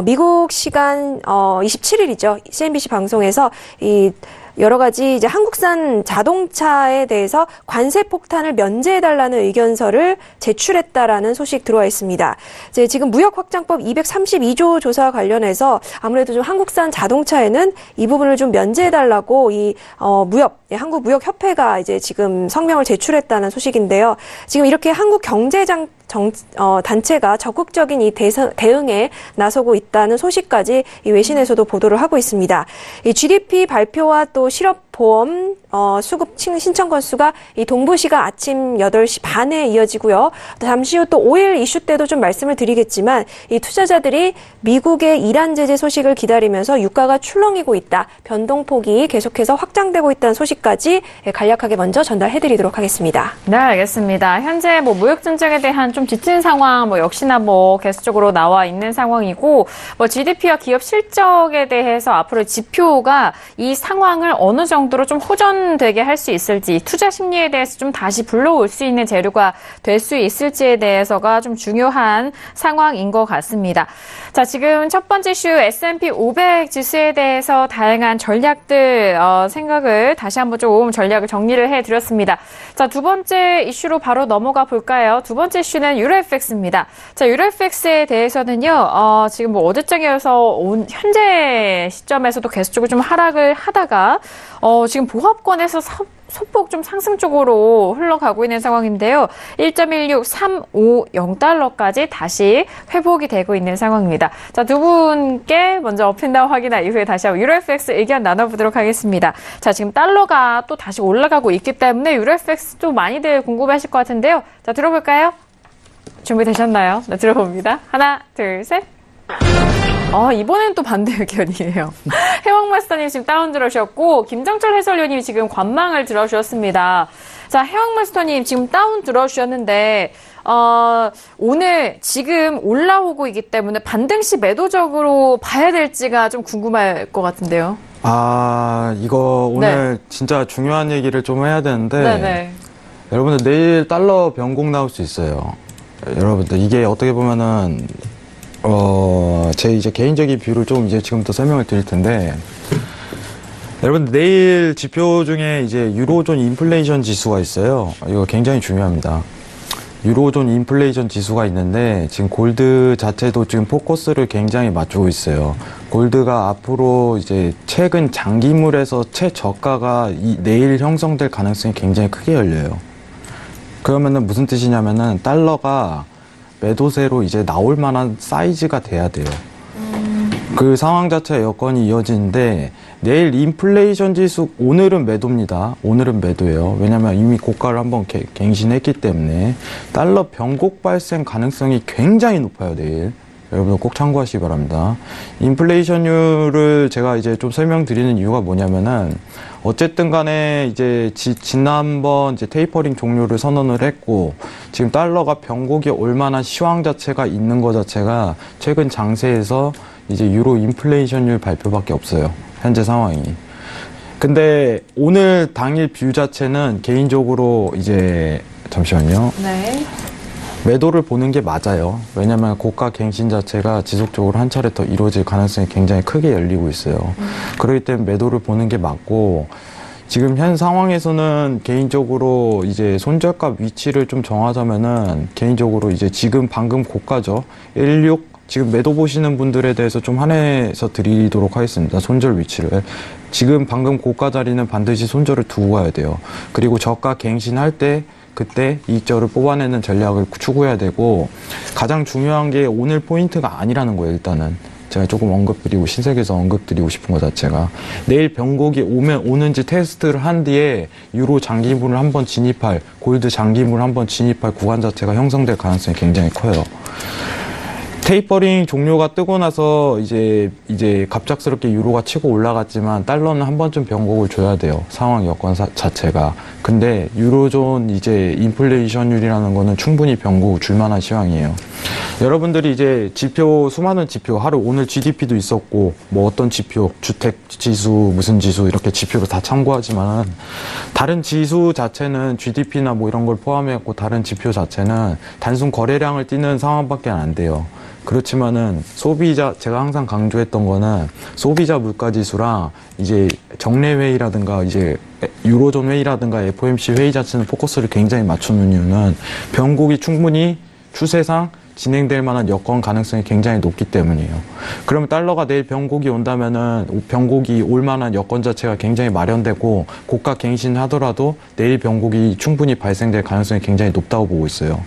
미국 시간 27일이죠. CNBC 방송에서 이 여러 가지 이제 한국산 자동차에 대해서 관세 폭탄을 면제해달라는 의견서를 제출했다라는 소식 들어와 있습니다. 이제 지금 무역확장법 232조 조사와 관련해서 아무래도 좀 한국산 자동차에는 이 부분을 좀 면제해달라고 한국무역협회가 이제 지금 성명을 제출했다는 소식인데요. 지금 이렇게 단체가 적극적인 이 대응에 나서고 있다는 소식까지 이 외신에서도 보도를 하고 있습니다. 이 GDP 발표와 또 실업보험 수급 신청 건수가 이 동부시가 아침 8시 반에 이어지고요. 잠시 후 또 5일 이슈 때도 좀 말씀을 드리겠지만 이 투자자들이 미국의 이란 제재 소식을 기다리면서 유가가 출렁이고 있다. 변동폭이 계속해서 확장되고 있다는 소식까지 간략하게 먼저 전달해드리도록 하겠습니다. 네, 알겠습니다. 현재 무역 전쟁에 대한 좀 지친 상황 역시나 계속적으로 나와 있는 상황이고 GDP와 기업 실적에 대해서 앞으로 지표가 이 상황을 어느 정도로 좀 호전되게 할 수 있을지, 투자 심리에 대해서 좀 다시 불러올 수 있는 재료가 될 수 있을지에 대해서가 좀 중요한 상황인 것 같습니다. 자, 지금 첫 번째 이슈 S&P 500 지수에 대해서 다양한 전략들 생각을 다시 한번 좀 전략을 정리를 해드렸습니다. 자, 두 번째 이슈로 바로 넘어가 볼까요? 두 번째 이슈는 유로FX입니다. 자, 유로FX에 대해서는요, 지금 어제장에서 현재 시점에서도 계속적으로 좀 하락을 하다가 지금 보합권에서 소폭 좀 상승 쪽으로 흘러가고 있는 상황인데요. 1.16350달러까지 다시 회복이 되고 있는 상황입니다. 자, 두 분께 먼저 업앤다운 확인한 이후에 다시 한번 유로FX 의견 나눠보도록 하겠습니다. 자, 지금 달러가 또 다시 올라가고 있기 때문에 유로FX도 많이들 궁금해하실 것 같은데요. 자, 들어볼까요? 준비되셨나요? 네, 들어봅니다. 하나, 둘, 셋. 이번엔 또 반대 의견이에요. 해왕마스터님 지금 다운 들어주셨고, 김정철 해설위원님이 지금 관망을 들어주셨습니다. 자, 해왕마스터님 지금 다운 들어주셨는데, 오늘 지금 올라오고 있기 때문에 반등시 매도적으로 봐야 될지가 좀 궁금할 것 같은데요. 이거 오늘 진짜 중요한 얘기를 좀 해야 되는데, 네네. 여러분들 내일 달러 변곡 나올 수 있어요. 여러분들 이게 어떻게 보면은, 제 이제 개인적인 뷰를 좀 이제 지금부터 설명을 드릴 텐데, 여러분 내일 지표 중에 이제 유로존 인플레이션 지수가 있어요. 이거 굉장히 중요합니다. 유로존 인플레이션 지수가 있는데 지금 골드 자체도 지금 포커스를 굉장히 맞추고 있어요. 골드가 앞으로 이제 최근 장기물에서 최저가가 내일 형성될 가능성이 굉장히 크게 열려요. 그러면은 무슨 뜻이냐면은 달러가 매도세로 이제 나올 만한 사이즈가 돼야 돼요. 그 상황 자체 여건이 이어지는데 내일 인플레이션 지수 오늘은 매도입니다. 오늘은 매도예요. 왜냐면 이미 고가를 한번 갱신했기 때문에 달러 변곡 발생 가능성이 굉장히 높아요. 내일. 여러분 꼭 참고하시기 바랍니다. 인플레이션율을 제가 이제 좀 설명드리는 이유가 뭐냐면은 어쨌든 간에 이제 지난번 이제 테이퍼링 종료를 선언을 했고 지금 달러가 변곡이 올 만한 시황 자체가 있는 것 자체가 최근 장세에서 이제 유로 인플레이션율 발표밖에 없어요. 현재 상황이. 근데 오늘 당일 뷰 자체는 개인적으로 이제 잠시만요. 네. 매도를 보는 게 맞아요. 왜냐면 고가 갱신 자체가 지속적으로 한 차례 더 이루어질 가능성이 굉장히 크게 열리고 있어요. 그렇기 때문에 매도를 보는 게 맞고 지금 현 상황에서는 개인적으로 이제 손절가 위치를 좀 정하자면은 개인적으로 이제 지금 방금 고가죠. 16 지금 매도 보시는 분들에 대해서 좀 한해서 드리도록 하겠습니다. 손절 위치를. 지금 방금 고가 자리는 반드시 손절을 두고 가야 돼요. 그리고 저가 갱신할 때 그때 이익저를 뽑아내는 전략을 추구해야 되고 가장 중요한 게 오늘 포인트가 아니라는 거예요. 일단은 제가 조금 언급드리고 신세계에서 언급드리고 싶은 것 자체가 내일 변곡이 오는지 테스트를 한 뒤에 유로 장기물을 한번 진입할 골드 장기물을 한번 진입할 구간 자체가 형성될 가능성이 굉장히 커요. 테이퍼링 종료가 뜨고 나서 이제 갑작스럽게 유로가 치고 올라갔지만 달러는 한 번쯤 변곡을 줘야 돼요. 상황 여건 자체가. 근데 유로존 이제 인플레이션율이라는 거는 충분히 변곡 줄 만한 시황이에요. 여러분들이 이제 지표, 수많은 지표, 하루 오늘 GDP도 있었고 뭐 어떤 지표, 주택 지수, 무슨 지수 이렇게 지표를 다 참고하지만 다른 지수 자체는 GDP나 뭐 이런 걸 포함해갖고 다른 지표 자체는 단순 거래량을 띠는 상황밖에 안 돼요. 그렇지만은 소비자, 제가 항상 강조했던 거는 소비자 물가 지수랑 이제 정례 회의라든가 이제 유로존 회의라든가 FOMC 회의 자체는 포커스를 굉장히 맞추는 이유는 변곡이 충분히 추세상 진행될 만한 여건 가능성이 굉장히 높기 때문이에요. 그러면 달러가 내일 변곡이 온다면은 변곡이 올 만한 여건 자체가 굉장히 마련되고 고가 갱신하더라도 내일 변곡이 충분히 발생될 가능성이 굉장히 높다고 보고 있어요.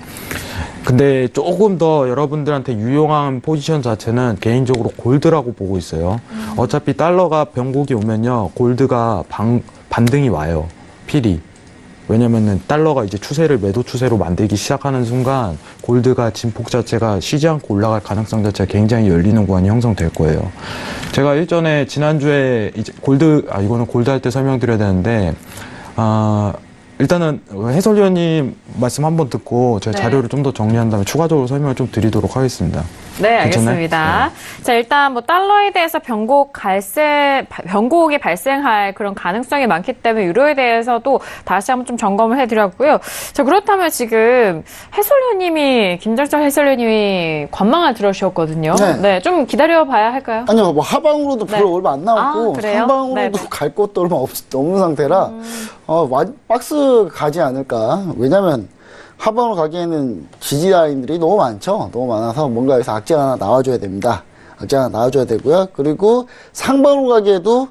근데 조금 더 여러분들한테 유용한 포지션 자체는 개인적으로 골드라고 보고 있어요. 어차피 달러가 변곡이 오면요, 골드가 반등이 와요. 필히. 왜냐면은 달러가 이제 추세를 매도 추세로 만들기 시작하는 순간 골드가 진폭 자체가 쉬지 않고 올라갈 가능성 자체가 굉장히 열리는 구간이 형성될 거예요. 제가 일전에 지난주에 이제 이거는 골드 할 때 설명드려야 되는데, 일단은 해설위원님 말씀 한번 듣고 제가 자료를 좀 더 정리한 다음에 추가적으로 설명을 좀 드리도록 하겠습니다. 네, 알겠습니다. 네. 자, 일단 뭐 달러에 대해서 변곡이 발생할 그런 가능성이 많기 때문에 유로에 대해서도 다시 한번 좀 점검을 해드렸고요. 자, 그렇다면 지금 김정철 해설위원님이 관망을 들어주셨거든요. 네. 네, 좀 기다려봐야 할까요? 아니요, 뭐 하방으로도 별로 얼마 안 남았고 상방으로도 네. 갈 것도 얼마 없는 상태라 박스 가지 않을까. 왜냐면 하방으로 가기에는 지지 라인들이 너무 많죠. 너무 많아서 뭔가 여기서 악재 하나 나와줘야 됩니다. 악재 하나 나와줘야 되고요. 그리고 상방으로 가기에도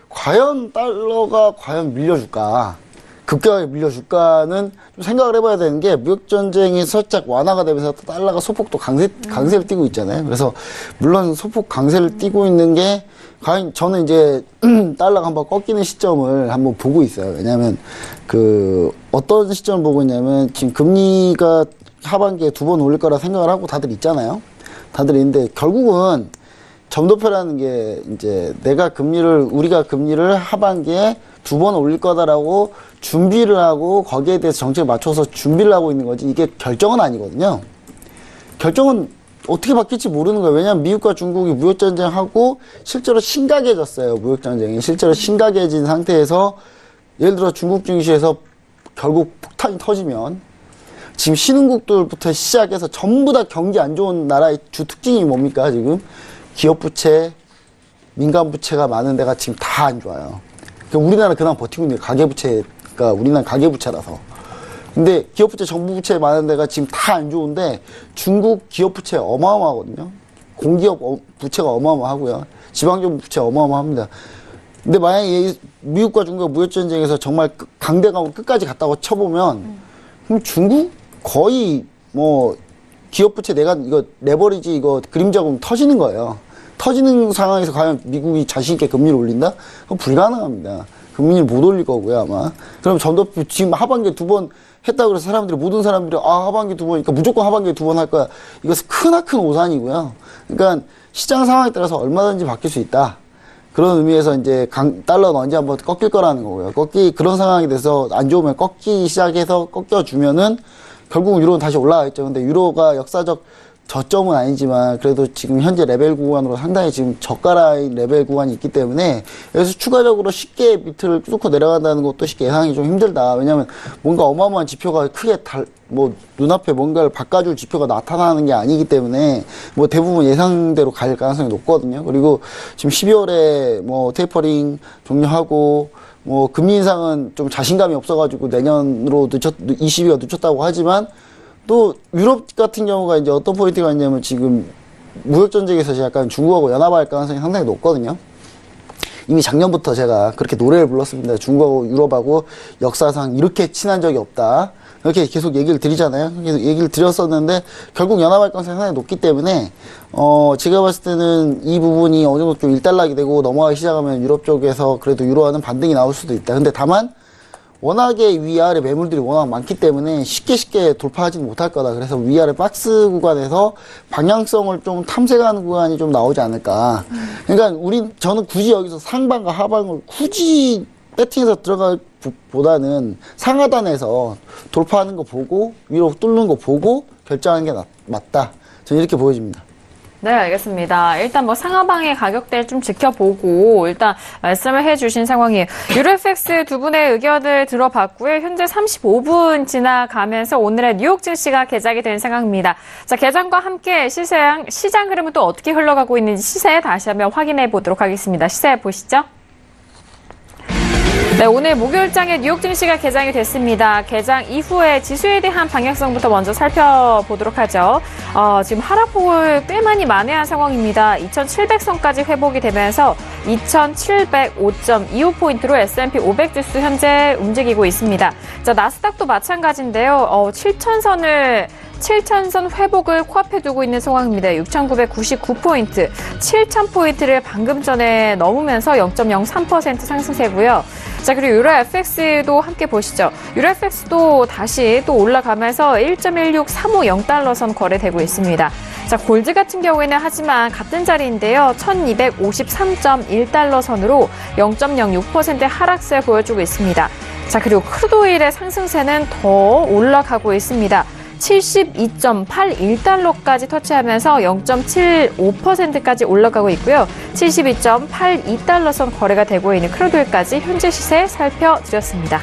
과연 달러가 밀려줄까, 급격하게 밀려줄까는 좀 생각을 해봐야 되는 게, 무역전쟁이 살짝 완화가 되면서 달러가 소폭 또 강세를 띠고 있잖아요. 그래서 물론 소폭 강세를 띠고 있는 게 과연, 저는 이제 달러가 한번 꺾이는 시점을 한번 보고 있어요. 왜냐하면 어떤 시점을 보고 있냐면, 지금 금리가 하반기에 2번 올릴 거라 생각을 하고 다들 있잖아요. 다들 있는데 결국은 점도표라는 게 이제 우리가 금리를 하반기에 2번 올릴 거다라고 준비를 하고 거기에 대해서 정책을 맞춰서 준비를 하고 있는 거지, 이게 결정은 아니거든요. 결정은 어떻게 바뀔지 모르는 거예요. 왜냐하면 미국과 중국이 무역전쟁하고 실제로 심각해졌어요. 무역전쟁이 실제로 심각해진 상태에서, 예를 들어 중국 증시에서 결국 폭탄이 터지면, 지금 신흥국들부터 시작해서 전부 다 경기 안 좋은 나라의 주 특징이 뭡니까? 지금 기업부채, 민간부채가 많은 데가 지금 다 안 좋아요. 그러니까 우리나라 그나마 버티고 있는 게 가계부채가, 우리나라 가계부채라서. 근데 기업부채, 정부부채 많은 데가 지금 다 안 좋은데, 중국 기업부채 어마어마하거든요. 공기업 부채가 어마어마하고요. 지방정부 부채 어마어마합니다. 근데 만약에 미국과 중국 무역전쟁에서 정말 강대강으로 끝까지 갔다고 쳐보면, 그럼 중국 거의 기업부채 이거 레버리지 그림자금 터지는 거예요. 터지는 상황에서 과연 미국이 자신있게 금리를 올린다? 그건 불가능합니다. 금리를 못 올릴 거고요, 아마. 그럼 점도표 지금 하반기에 2번 했다고 해서 모든 사람들이 하반기 2번, 그러니까 무조건 하반기에 2번 할 거야. 이것은 크나큰 오산이고요. 그러니까 시장 상황에 따라서 얼마든지 바뀔 수 있다. 그런 의미에서 이제 달러는 언제 한번 꺾일 거라는 거고요. 그런 상황이 돼서 안 좋으면 꺾이기 시작해서 꺾여주면은 결국은 유로는 다시 올라가겠죠. 근데 유로가 역사적 저점은 아니지만 그래도 지금 현재 레벨 구간으로 상당히 지금 저가라인 레벨 구간이 있기 때문에 여기서 추가적으로 쉽게 밑을 뚫고 내려간다는 것도 쉽게 예상이 좀 힘들다. 왜냐하면 뭔가 어마어마한 지표가 크게 눈앞에 뭔가를 바꿔줄 지표가 나타나는 게 아니기 때문에 대부분 예상대로 갈 가능성이 높거든요. 그리고 지금 12월에 테이퍼링 종료하고 금리 인상은 좀 자신감이 없어가지고 내년으로 20위가 늦췄다고 하지만, 또 유럽 같은 경우가 이제 어떤 포인트가 있냐면, 지금 무역전쟁에서 약간 중국하고 연합할 가능성이 상당히 높거든요. 이미 작년부터 제가 그렇게 노래를 불렀습니다. 중국하고 유럽하고 역사상 이렇게 친한 적이 없다. 이렇게 계속 얘기를 드리잖아요. 계속 얘기를 드렸었는데 결국 연합할 가능성이 상당히 높기 때문에 제가 봤을 때는 이 부분이 어느 정도 좀 일단락이 되고 넘어가기 시작하면 유럽 쪽에서 그래도 유로화는 반등이 나올 수도 있다. 근데 다만 워낙에 위아래 매물들이 워낙 많기 때문에 쉽게 돌파하지는 못할 거다. 그래서 위아래 박스 구간에서 방향성을 좀 탐색하는 구간이 좀 나오지 않을까. 그러니까 저는 굳이 여기서 상방과 하방을 굳이 배팅해서 들어갈 보다는 상하단에서 돌파하는 거 보고 위로 뚫는 거 보고 결정하는 게 맞다. 저는 이렇게 보여집니다. 네, 알겠습니다. 일단 뭐 상하방의 가격대를 좀 지켜보고 일단 말씀을 해주신 상황이에요. 유로FX 두 분의 의견을 들어봤고요. 현재 35분 지나가면서 오늘의 뉴욕 증시가 개장이 된 상황입니다. 자, 개장과 함께 시장 흐름은 또 어떻게 흘러가고 있는지 시세 다시 한번 확인해 보도록 하겠습니다. 시세 보시죠. 네, 오늘 목요일장에 뉴욕 증시가 개장이 됐습니다. 개장 이후에 지수에 대한 방향성부터 먼저 살펴보도록 하죠. 지금 하락폭을 꽤 많이 만회한 상황입니다. 2,700선까지 회복이 되면서 2,705.25포인트로 S&P 500 지수 현재 움직이고 있습니다. 자, 나스닥도 마찬가지인데요. 7,000선 회복을 코앞에 두고 있는 상황입니다. 6,999포인트, 7,000포인트를 방금 전에 넘으면서 0.03% 상승세고요. 자, 그리고 유로 FX도 함께 보시죠. 유로 FX도 다시 또 올라가면서 1.16350달러 선 거래되고 있습니다. 자, 골드 같은 경우에는 하지만 같은 자리인데요. 1,253.1달러 선으로 0.06% 하락세 보여주고 있습니다. 자, 그리고 크루드 오일의 상승세는 더 올라가고 있습니다. 72.81달러까지 터치하면서 0.75%까지 올라가고 있고요. 72.82달러 선 거래가 되고 있는 크루드 오일까지 현재 시세 살펴드렸습니다.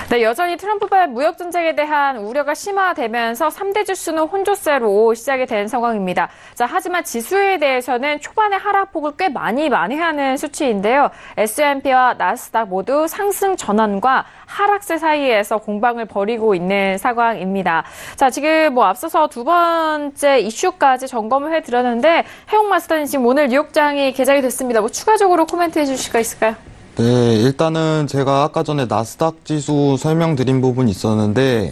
네, 여전히 트럼프발 무역 전쟁에 대한 우려가 심화되면서 3대 지수는 혼조세로 시작이 된 상황입니다. 자, 하지만 지수에 대해서는 초반에 하락폭을 꽤 많이 만회하는 수치인데요. S&P와 나스닥 모두 상승 전환과 하락세 사이에서 공방을 벌이고 있는 상황입니다. 자, 지금 뭐 앞서서 두 번째 이슈까지 점검을 해드렸는데 해용 마스터님 지금 오늘 뉴욕장이 개장이 됐습니다. 뭐 추가적으로 코멘트 해주실 수가 있을까요? 네, 일단은 제가 아까 전에 나스닥 지수 설명드린 부분이 있었는데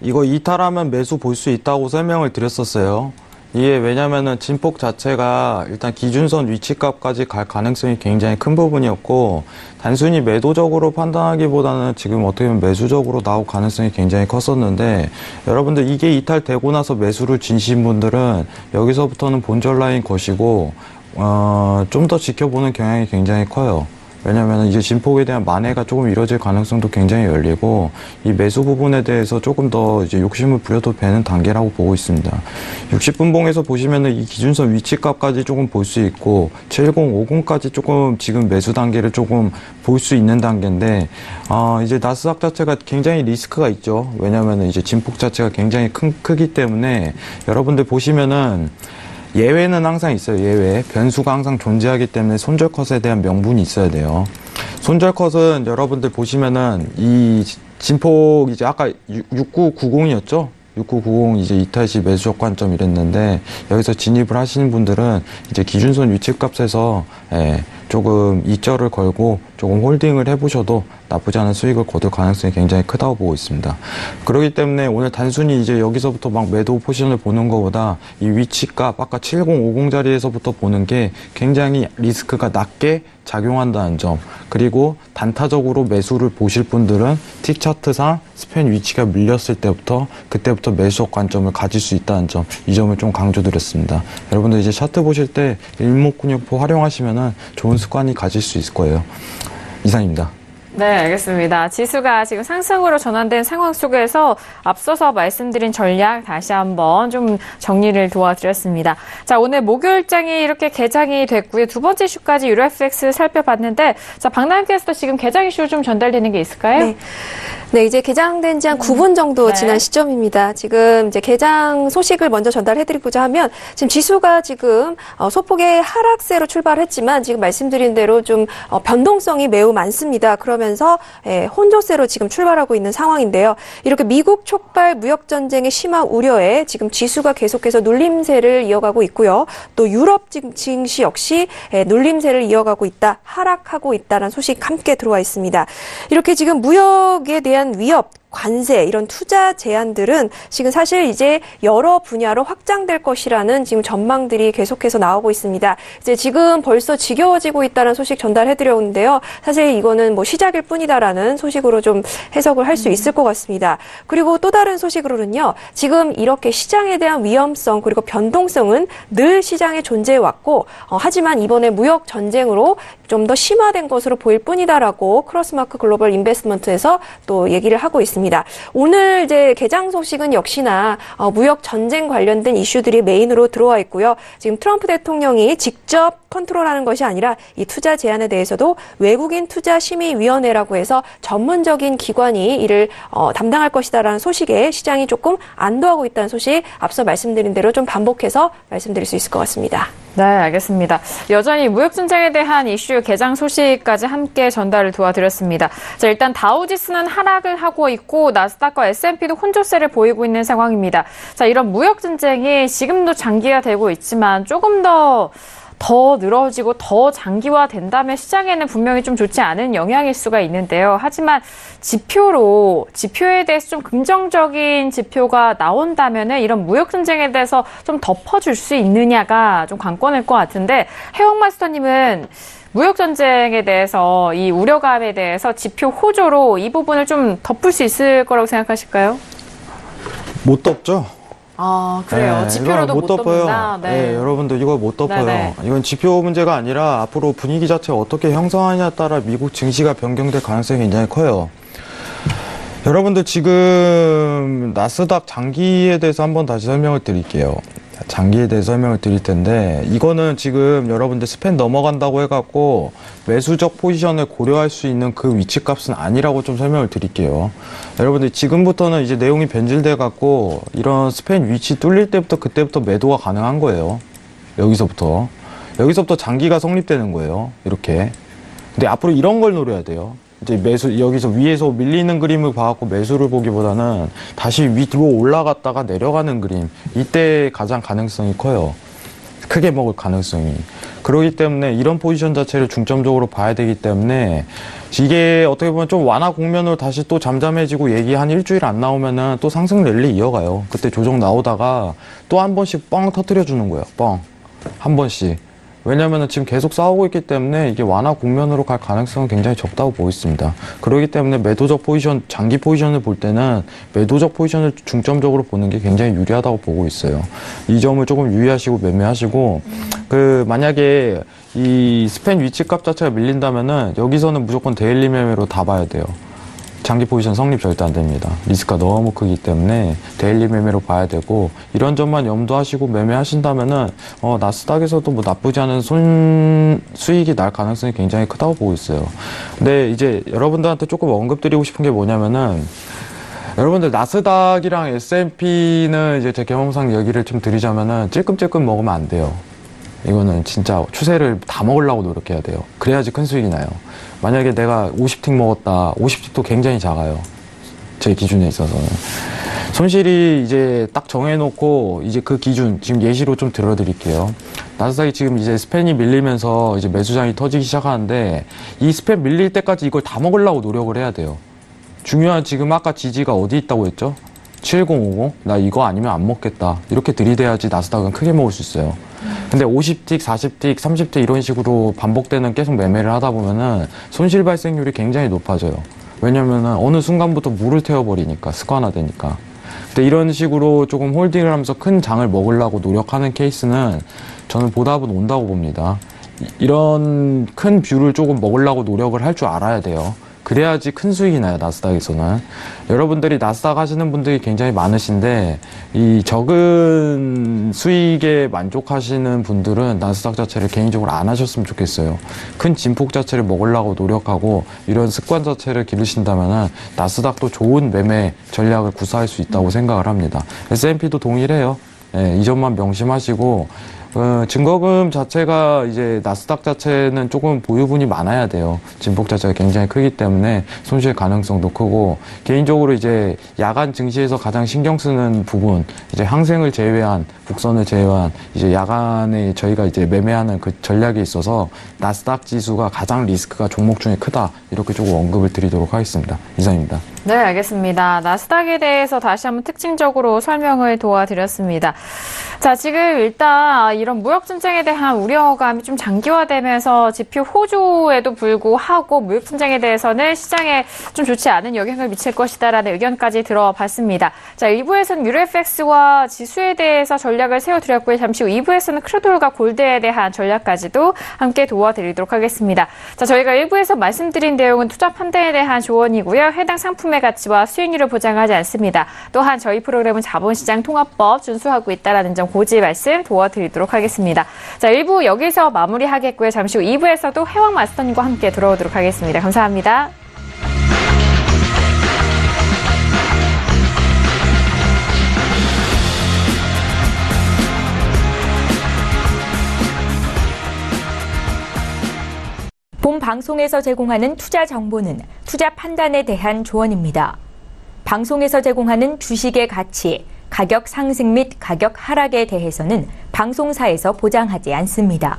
이거 이탈하면 매수 볼 수 있다고 설명을 드렸었어요. 이게 왜냐면은 진폭 자체가 일단 기준선 위치값까지 갈 가능성이 굉장히 큰 부분이었고 단순히 매도적으로 판단하기보다는 지금 어떻게 보면 매수적으로 나올 가능성이 굉장히 컸었는데 여러분들 이게 이탈되고 나서 매수를 지신 분들은 여기서부터는 본전 라인 것이고 좀 더 지켜보는 경향이 굉장히 커요. 왜냐면 이제 진폭에 대한 만회가 조금 이뤄질 가능성도 굉장히 열리고 이 매수 부분에 대해서 조금 더 이제 욕심을 부려도 되는 단계라고 보고 있습니다. 60분봉에서 보시면은 이 기준선 위치값까지 조금 볼 수 있고 7050까지 조금 지금 매수 단계를 조금 볼 수 있는 단계인데 이제 나스닥 자체가 굉장히 리스크가 있죠. 왜냐면은 이제 진폭 자체가 굉장히 크기 때문에 여러분들 보시면은 예외는 항상 있어요. 예외. 변수가 항상 존재하기 때문에 손절컷에 대한 명분이 있어야 돼요. 손절컷은 여러분들 보시면은 이 진폭 이제 아까 6990이었죠? 6990 이제 이탈 시 매수적 관점 이랬는데 여기서 진입을 하시는 분들은 이제 기준선 위치값에서 조금 이절을 걸고 조금 홀딩을 해보셔도 나쁘지 않은 수익을 거둘 가능성이 굉장히 크다고 보고 있습니다. 그렇기 때문에 오늘 단순히 이제 여기서부터 막 매도 포지션을 보는 것보다 이 위치값 아까 7050 자리에서부터 보는 게 굉장히 리스크가 낮게 작용한다는 점, 그리고 단타적으로 매수를 보실 분들은 틱 차트상 스팬 위치가 밀렸을 때부터 그때부터 매수적 관점을 가질 수 있다는 점, 이 점을 좀 강조드렸습니다. 여러분들 이제 차트 보실 때 일목근육포 활용하시면은 좋은 습관이 가질 수 있을 거예요. 이상입니다. 네, 알겠습니다. 지수가 지금 상승으로 전환된 상황 속에서 앞서서 말씀드린 전략 다시 한번 좀 정리를 도와드렸습니다. 자, 오늘 목요일장이 이렇게 개장이 됐고요. 두 번째 이슈까지 유로FX 살펴봤는데, 자, 박나영께서도 지금 개장 이슈 좀 전달되는 게 있을까요? 네, 이제 개장된 지 한 9분 정도 지난 시점입니다. 지금 이제 개장 소식을 먼저 전달해드리고자 하면 지금 지수가 지금 소폭의 하락세로 출발했지만 지금 말씀드린 대로 좀 변동성이 매우 많습니다. 그러면서 혼조세로 지금 출발하고 있는 상황인데요. 이렇게 미국 촉발 무역 전쟁의 심화 우려에 지금 지수가 계속해서 눌림세를 이어가고 있고요. 또 유럽 증시 역시 눌림세를 이어가고 있다, 하락하고 있다는 소식 함께 들어와 있습니다. 이렇게 지금 무역에 대한 위협, 관세, 이런 투자 제한들은 지금 사실 이제 여러 분야로 확장될 것이라는 지금 전망들이 계속해서 나오고 있습니다. 이제 지금 벌써 지겨워지고 있다는 소식 전달해드렸는데요. 사실 이거는 뭐 시작일 뿐이다라는 소식으로 좀 해석을 할 수 있을 것 같습니다. 그리고 또 다른 소식으로는요. 지금 이렇게 시장에 대한 위험성 그리고 변동성은 늘 시장에 존재해왔고 하지만 이번에 무역 전쟁으로 좀 더 심화된 것으로 보일 뿐이다라고 크로스마크 글로벌 인베스트먼트에서 또 얘기를 하고 있습니다. 알아보겠습니다. 오늘 이제 개장 소식은 역시나 무역 전쟁 관련된 이슈들이 메인으로 들어와 있고요. 지금 트럼프 대통령이 직접 컨트롤하는 것이 아니라 이 투자 제한에 대해서도 외국인 투자 심의위원회라고 해서 전문적인 기관이 이를 담당할 것이다라는 소식에 시장이 조금 안도하고 있다는 소식 앞서 말씀드린 대로 좀 반복해서 말씀드릴 수 있을 것 같습니다. 네, 알겠습니다. 여전히 무역전쟁에 대한 이슈 개장 소식까지 함께 전달을 도와드렸습니다. 자, 일단 다우지수는 하락을 하고 있고 나스닥과 S&P도 혼조세를 보이고 있는 상황입니다. 자, 이런 무역전쟁이 지금도 장기화되고 있지만 조금 더 늘어지고 더 장기화된다면 시장에는 분명히 좀 좋지 않은 영향일 수가 있는데요. 하지만 지표에 대해서 좀 긍정적인 지표가 나온다면은 이런 무역전쟁에 대해서 좀 덮어줄 수 있느냐가 좀 관건일 것 같은데, 해영 마스터님은 무역전쟁에 대해서 이 우려감에 대해서 지표 호조로 이 부분을 좀 덮을 수 있을 거라고 생각하실까요? 못 덮죠. 아, 그래요. 네, 지표로도 못 덮는다. 네, 여러분들 이거 못 덮어요. 네네. 이건 지표 문제가 아니라 앞으로 분위기 자체가 어떻게 형성하냐에 따라 미국 증시가 변경될 가능성이 굉장히 커요. 여러분들 지금 나스닥 장기에 대해서 한번 다시 설명을 드릴게요. 장기에 대해서 설명을 드릴 텐데, 이거는 지금 여러분들 스팬 넘어간다고 해갖고 매수적 포지션을 고려할 수 있는 그 위치값은 아니라고 좀 설명을 드릴게요. 여러분들 지금부터는 이제 내용이 변질돼 갖고 이런 스팬 위치 뚫릴 때부터 그때부터 매도가 가능한 거예요. 여기서부터 장기가 성립되는 거예요. 이렇게. 근데 앞으로 이런 걸 노려야 돼요. 이제 여기서 위에서 밀리는 그림을 봐갖고 매수를 보기보다는 다시 위로 올라갔다가 내려가는 그림, 이때 가장 가능성이 커요. 크게 먹을 가능성이. 그렇기 때문에 이런 포지션 자체를 중점적으로 봐야 되기 때문에, 이게 어떻게 보면 좀 완화 국면으로 다시 또 잠잠해지고 얘기 한 일주일 안 나오면은 또 상승 랠리 이어가요. 그때 조정 나오다가 또 한 번씩 뻥 터뜨려 주는 거예요. 뻥. 한 번씩. 왜냐면은 지금 계속 싸우고 있기 때문에 이게 완화 국면으로 갈 가능성은 굉장히 적다고 보고 있습니다. 그렇기 때문에 매도적 포지션, 장기 포지션을 볼 때는 매도적 포지션을 중점적으로 보는 게 굉장히 유리하다고 보고 있어요. 이 점을 조금 유의하시고 매매하시고, 만약에 이 스팬 위치값 자체가 밀린다면은 여기서는 무조건 데일리 매매로 다 봐야 돼요. 장기 포지션 성립 절대 안 됩니다. 리스크가 너무 크기 때문에 데일리 매매로 봐야 되고, 이런 점만 염두하시고 매매하신다면은 나스닥에서도 뭐 나쁘지 않은 수익이 날 가능성이 굉장히 크다고 보고 있어요. 근데 이제 여러분들한테 조금 언급드리고 싶은 게 뭐냐면은, 여러분들 나스닥이랑 S&P는 이제 제 경험상 얘기를 좀 드리자면은 찔끔찔끔 먹으면 안 돼요. 이거는 진짜 추세를 다 먹으려고 노력해야 돼요. 그래야지 큰 수익이 나요. 만약에 내가 50틱 먹었다. 50틱도 굉장히 작아요. 제 기준에 있어서는. 손실이 이제 딱 정해놓고, 이제 그 기준, 지금 예시로 좀 들어드릴게요. 나스닥이 지금 이제 스팬이 밀리면서 이제 매수장이 터지기 시작하는데, 이 스팬 밀릴 때까지 이걸 다 먹으려고 노력을 해야 돼요. 중요한 지금 아까 지지가 어디 있다고 했죠? 7050? 나 이거 아니면 안 먹겠다. 이렇게 들이대야지 나스닥은 크게 먹을 수 있어요. 근데 50틱, 40틱, 30틱 이런 식으로 반복되는 계속 매매를 하다 보면은 손실 발생률이 굉장히 높아져요. 왜냐면은 어느 순간부터 물을 태워버리니까, 습관화되니까. 근데 이런 식으로 조금 홀딩을 하면서 큰 장을 먹으려고 노력하는 케이스는 저는 보답은 온다고 봅니다. 이런 큰 뷰를 조금 먹으려고 노력을 할 줄 알아야 돼요. 그래야지 큰 수익이 나요, 나스닥에서는. 여러분들이 나스닥 하시는 분들이 굉장히 많으신데, 이 적은 수익에 만족하시는 분들은 나스닥 자체를 개인적으로 안 하셨으면 좋겠어요. 큰 진폭 자체를 먹으려고 노력하고 이런 습관 자체를 기르신다면 나스닥도 좋은 매매 전략을 구사할 수 있다고 생각을 합니다. S&P도 동일해요. 예, 이 점만 명심하시고, 증거금 자체가 이제 나스닥 자체는 조금 보유분이 많아야 돼요. 진폭 자체가 굉장히 크기 때문에 손실 가능성도 크고, 개인적으로 이제 야간 증시에서 가장 신경 쓰는 부분, 이제 항생을 제외한, 북선을 제외한 이제 야간에 저희가 이제 매매하는 그 전략에 있어서 나스닥 지수가 가장 리스크가 종목 중에 크다. 이렇게 조금 언급을 드리도록 하겠습니다. 이상입니다. 네, 알겠습니다. 나스닥에 대해서 다시 한번 특징적으로 설명을 도와드렸습니다. 자, 지금 일단 이런 무역 전쟁에 대한 우려감이 좀 장기화되면서 지표 호조에도 불구하고 무역 전쟁에 대해서는 시장에 좀 좋지 않은 영향을 미칠 것이다라는 의견까지 들어봤습니다. 자, 1부에서는 유로 FX와 지수에 대해서 전략을 세워드렸고요. 잠시 후 2부에서는 크루돌과 골드에 대한 전략까지도 함께 도와드리도록 하겠습니다. 자, 저희가 1부에서 말씀드린 내용은 투자 판단에 대한 조언이고요. 해당 상품의 가치와 수익률을 보장하지 않습니다. 또한 저희 프로그램은 자본시장 통합법 준수하고 있다는 점 고지 말씀 도와드리도록 하겠습니다. 자, 1부 여기서 마무리하겠고요. 잠시 후 2부에서도 해왕 마스터님과 함께 돌아오도록 하겠습니다. 감사합니다. 본 방송에서 제공하는 투자 정보는 투자 판단에 대한 조언입니다. 방송에서 제공하는 주식의 가치, 가격 상승 및 가격 하락에 대해서는 방송사에서 보장하지 않습니다.